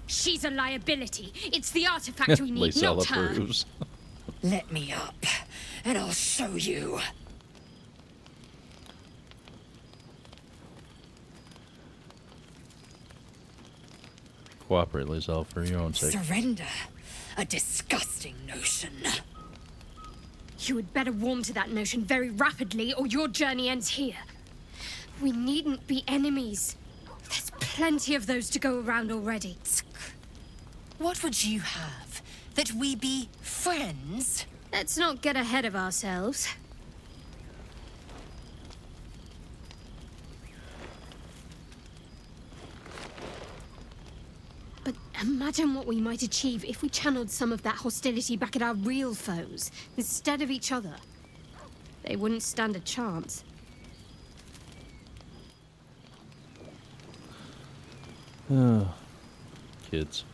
She's a liability. It's the artifact we need, Lae'zel not her. approves. Let me up, and I'll show you. Cooperate, Lae'zel, for your own sake. Surrender? A disgusting notion. You had better warm to that notion very rapidly, or your journey ends here. We needn't be enemies. There's plenty of those to go around already. What would you have? That we be friends? Let's not get ahead of ourselves. But imagine what we might achieve if we channeled some of that hostility back at our real foes, instead of each other. They wouldn't stand a chance. Kids.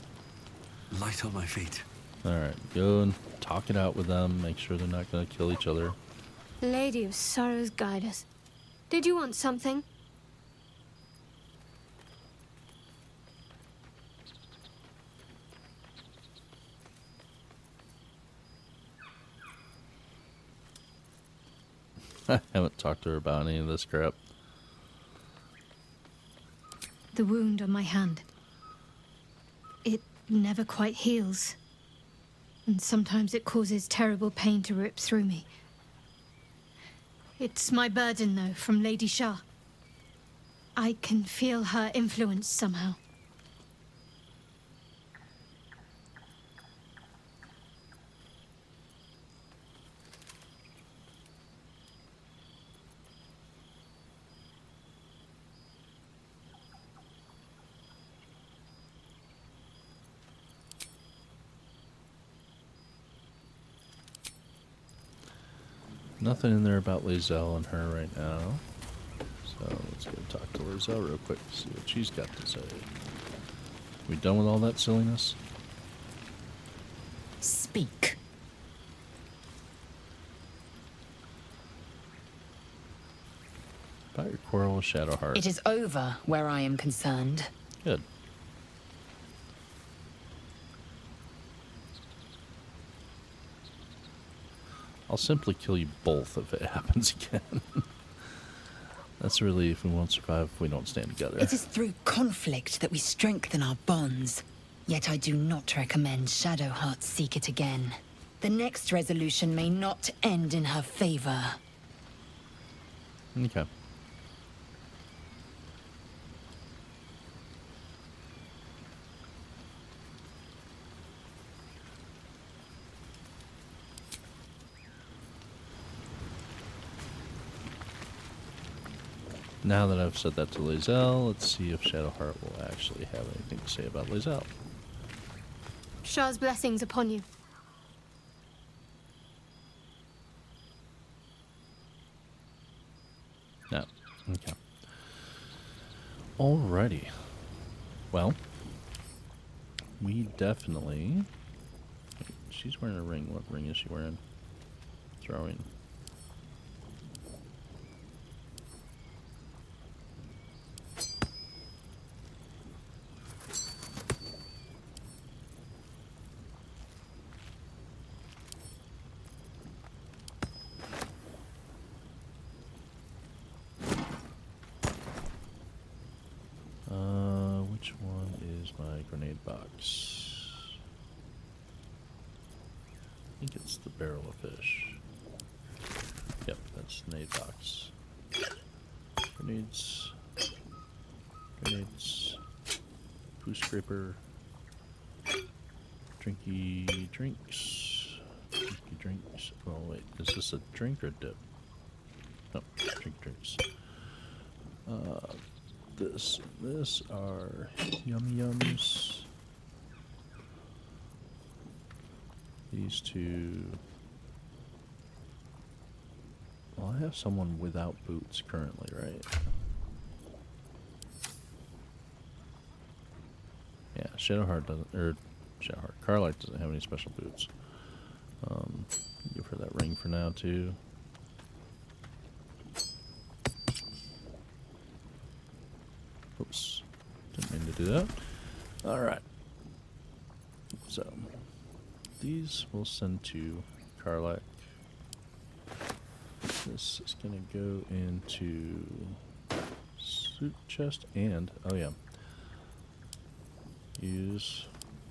Light on my feet. Alright, go and talk it out with them. Make sure they're not going to kill each other. Lady of Sorrows, guide us. Did you want something? I haven't talked to her about any of this crap. The wound on my hand. It never quite heals. And sometimes it causes terrible pain to rip through me. It's my burden, though, from Lady Shah. I can feel her influence somehow. Nothing in there about Lae'zel and her right now. So let's go talk to Lae'zel real quick, see what she's got to say. We done with all that silliness? Speak. About your quarrel with Shadowheart. It is over where I am concerned. Good. I'll simply kill you both if it happens again. That's really if we won't survive if we don't stand together. It is through conflict that we strengthen our bonds. Yet I do not recommend Shadowheart seek it again. The next resolution may not end in her favor. Okay. Now that I've said that to Lae'zel, let's see if Shadowheart will actually have anything to say about Lae'zel. Shah's blessings upon you. No. Okay. Alrighty. Well, we definitely... She's wearing a ring. What ring is she wearing? Throwing. Which one is my grenade box? I think it's the barrel of fish. Yep, that's the grenade box. Grenades. Grenades. Poo scraper. Drinky drinks. Drinky drinks. Oh wait, is this a drink or dip? No, drink drinks. This are yummy yums. These two. Well, I have someone without boots currently, right? Yeah, Shadowheart doesn't, or Shadowheart. Carlight doesn't have any special boots. Give her that ring for now too. Oops, didn't mean to do that. Alright. So, these we'll send to Carlac. This is going to go into suit chest and, oh yeah, use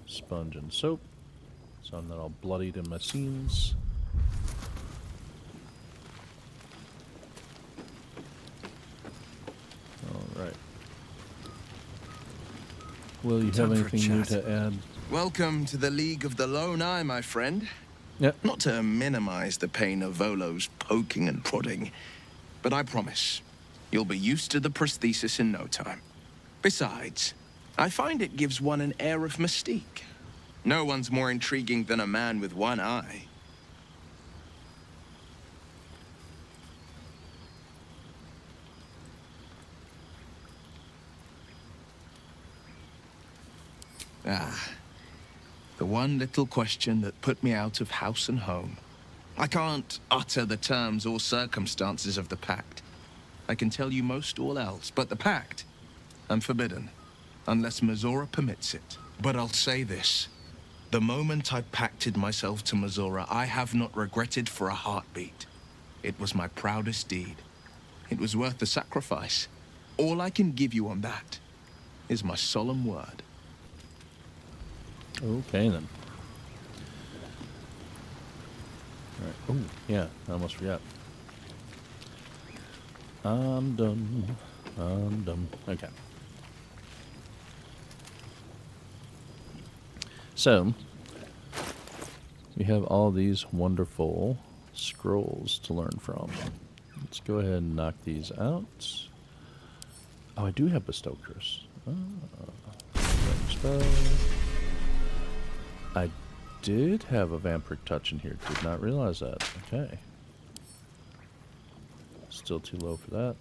sponge and soap. So I'm not all bloodied in my seams. Alright. Will you have anything new to add? Welcome to the League of the Lone Eye, my friend. Yep. Not to minimize the pain of Volo's poking and prodding, but I promise, you'll be used to the prosthesis in no time. Besides, I find it gives one an air of mystique. No one's more intriguing than a man with one eye. Ah, the one little question that put me out of house and home. I can't utter the terms or circumstances of the pact. I can tell you most all else, but the pact, I'm forbidden, unless Mizora permits it. But I'll say this. The moment I pacted myself to Mizora, I have not regretted for a heartbeat. It was my proudest deed. It was worth the sacrifice. All I can give you on that is my solemn word. Okay then. Alright. Oh, yeah, I almost forgot. I'm done. I'm done. Okay. So, we have all these wonderful scrolls to learn from. Let's go ahead and knock these out. Oh, I do have Bestow Curse. Spell. I did have a Vampiric Touch in here. Did not realize that. Okay. Still too low for that.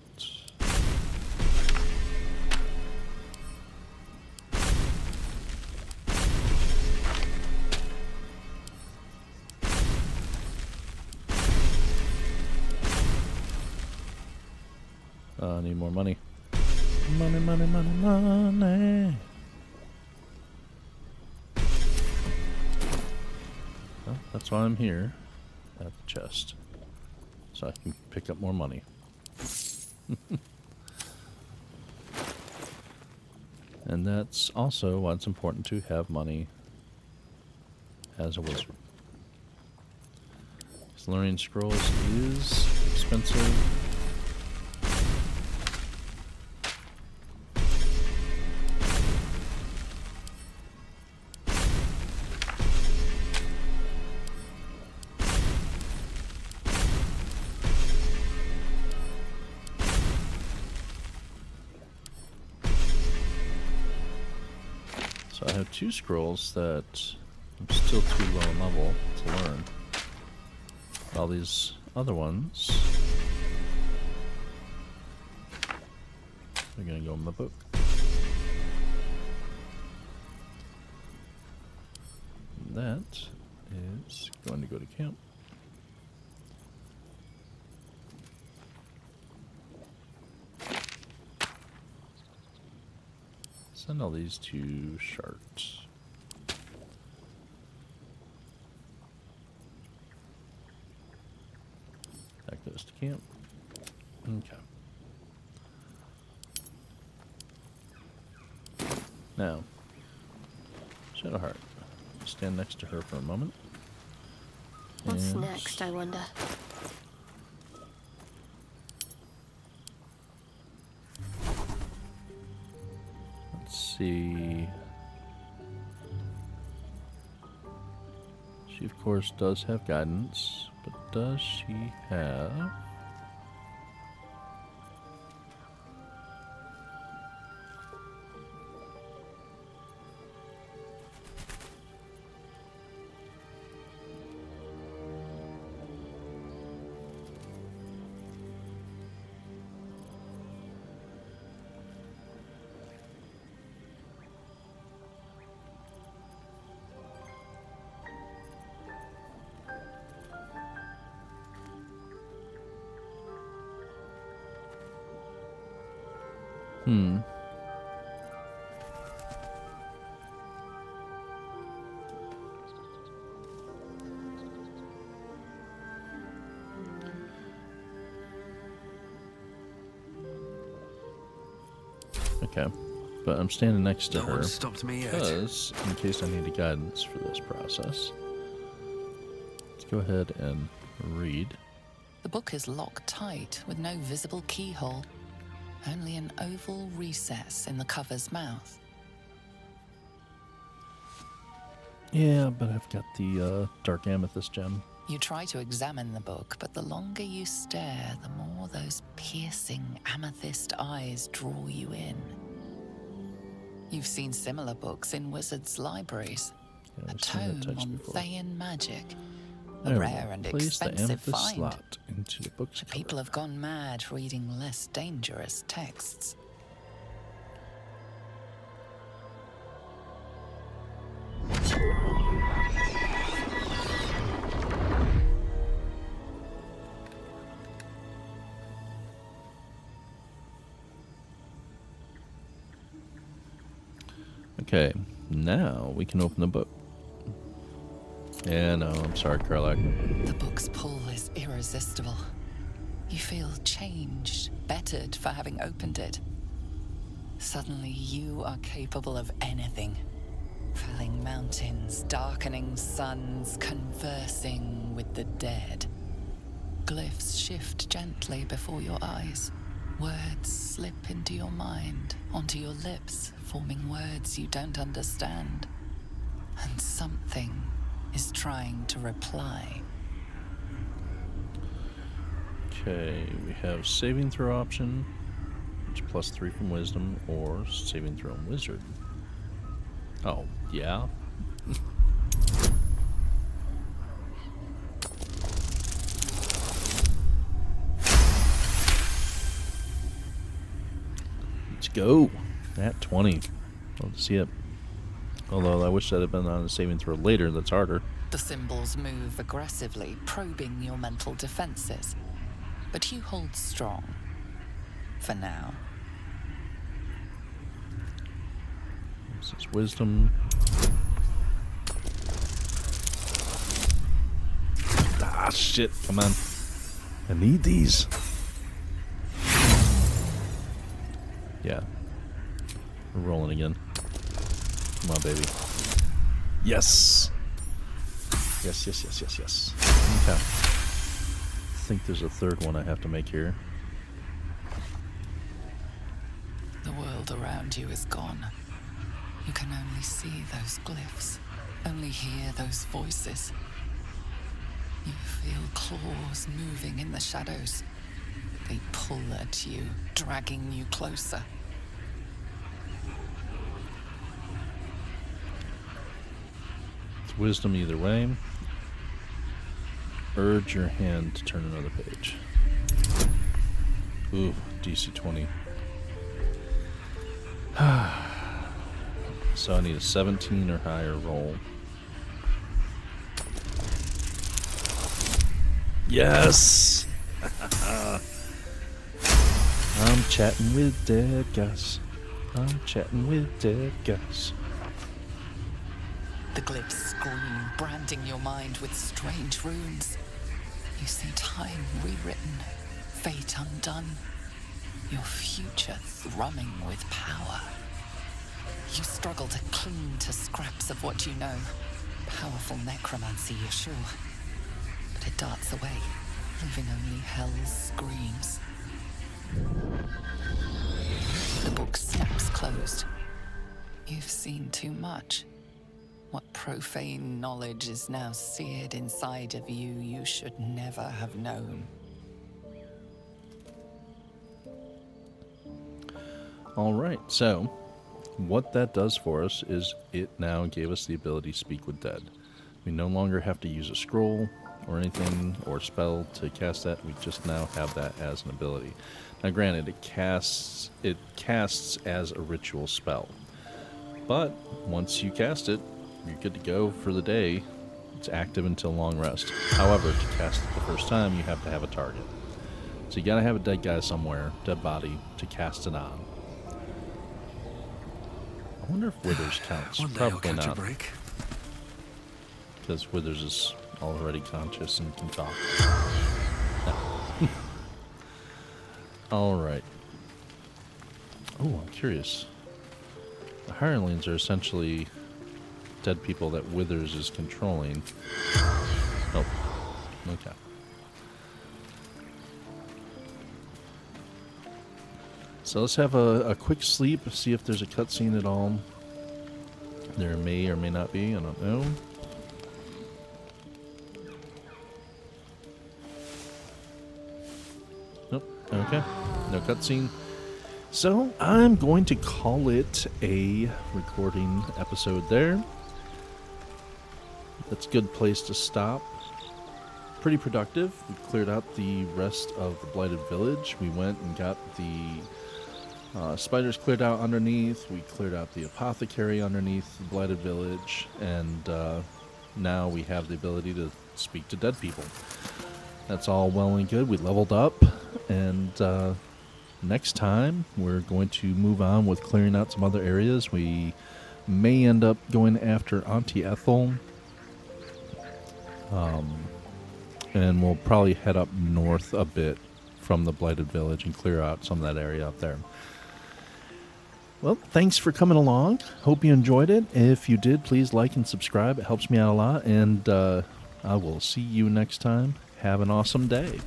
I need more money. Money, money, money, money. Well, that's why I'm here at the chest. So I can pick up more money. And that's also why it's important to have money as a wizard. Because learning scrolls is expensive. So I have 2 scrolls that I'm still too low in level to learn. All these other ones are going to go in my book. And that is going to go to camp. Send all these to Sharks. That goes to camp. Okay. Now, Shadowheart. Stand next to her for a moment. What's And next, I wonder? let's see. She, of course, does have guidance, but does she have... Okay, but I'm standing next to her one stopped me yet. because, in case I need a guidance for this process, let's go ahead and read. The book is locked tight with no visible keyhole, only an oval recess in the cover's mouth. Yeah, but I've got the dark amethyst gem. You try to examine the book, but the longer you stare, the more those piercing amethyst eyes draw you in. You've seen similar books in wizards' libraries. Yeah, A we've seen that tome text on before. Thayan magic. A There we rare go. and Place the expensive amethyst find. slot into the book's But people cover. have gone mad reading less dangerous texts. Okay, now we can open the book. Yeah, no, I'm sorry, Carlac. The book's pull is irresistible. You feel changed, bettered for having opened it. Suddenly you are capable of anything. Felling mountains, darkening suns, conversing with the dead. Glyphs shift gently before your eyes. Words slip into your mind, onto your lips, forming words you don't understand. And something is trying to reply. Okay, we have saving throw option, which is +3 from wisdom, or saving throw in wizard. Oh, yeah? Let's go. At 20. Love to see it. Although I wish that had been on a saving throw later, that's harder. The symbols move aggressively, probing your mental defenses. But you hold strong. For now. This is wisdom. Ah, shit. Come on. I need these. Yeah. We're rolling again. Come on, baby. Yes. Yes, yes, yes, yes, yes. Okay. I think there's a third one I have to make here. The world around you is gone. You can only see those glyphs, only hear those voices. You feel claws moving in the shadows. They pull at you, dragging you closer. It's wisdom either way. Urge your hand to turn another page. Ooh, DC 20. So I need a 17 or higher roll. Yes! I'm chatting with dead guys. I'm chatting with dead guys. The glyphs scream, branding your mind with strange runes. You see time rewritten, fate undone, your future thrumming with power. You struggle to cling to scraps of what you know. Powerful necromancy, you're sure. But it darts away, leaving only hell's screams. The book snaps closed. You've seen too much. What profane knowledge is now seared inside of you you should never have known. All right, so what that does for us is it now gave us the ability to speak with dead. We no longer have to use a scroll or anything or spell to cast that. We just now have that as an ability. Now granted, it casts as a ritual spell. But once you cast it, you're good to go for the day. It's active until long rest. However, to cast it the first time, you have to have a target. So you gotta have a dead guy somewhere, dead body, to cast it on. I wonder if Withers counts. One day I'll Probably catch a not. break. Because Withers is already conscious and can talk. No. Alright. Oh, I'm curious. The hirelings are essentially dead people that Withers is controlling. Oh. Okay. So let's have a quick sleep, see if there's a cutscene at all. There may or may not be, I don't know. Nope, okay, no cutscene. So I'm going to call it a recording episode there. That's a good place to stop. Pretty productive. We cleared out the rest of the Blighted Village. We went and got the spiders cleared out underneath. We cleared out the Apothecary underneath the Blighted Village. And now we have the ability to speak to dead people. That's all well and good. We leveled up. And next time, we're going to move on with clearing out some other areas. We may end up going after Auntie Ethel. And we'll probably head up north a bit from the Blighted Village and clear out some of that area up there. Well, thanks for coming along. Hope you enjoyed it. If you did, please like and subscribe. It helps me out a lot. And I will see you next time. Have an awesome day.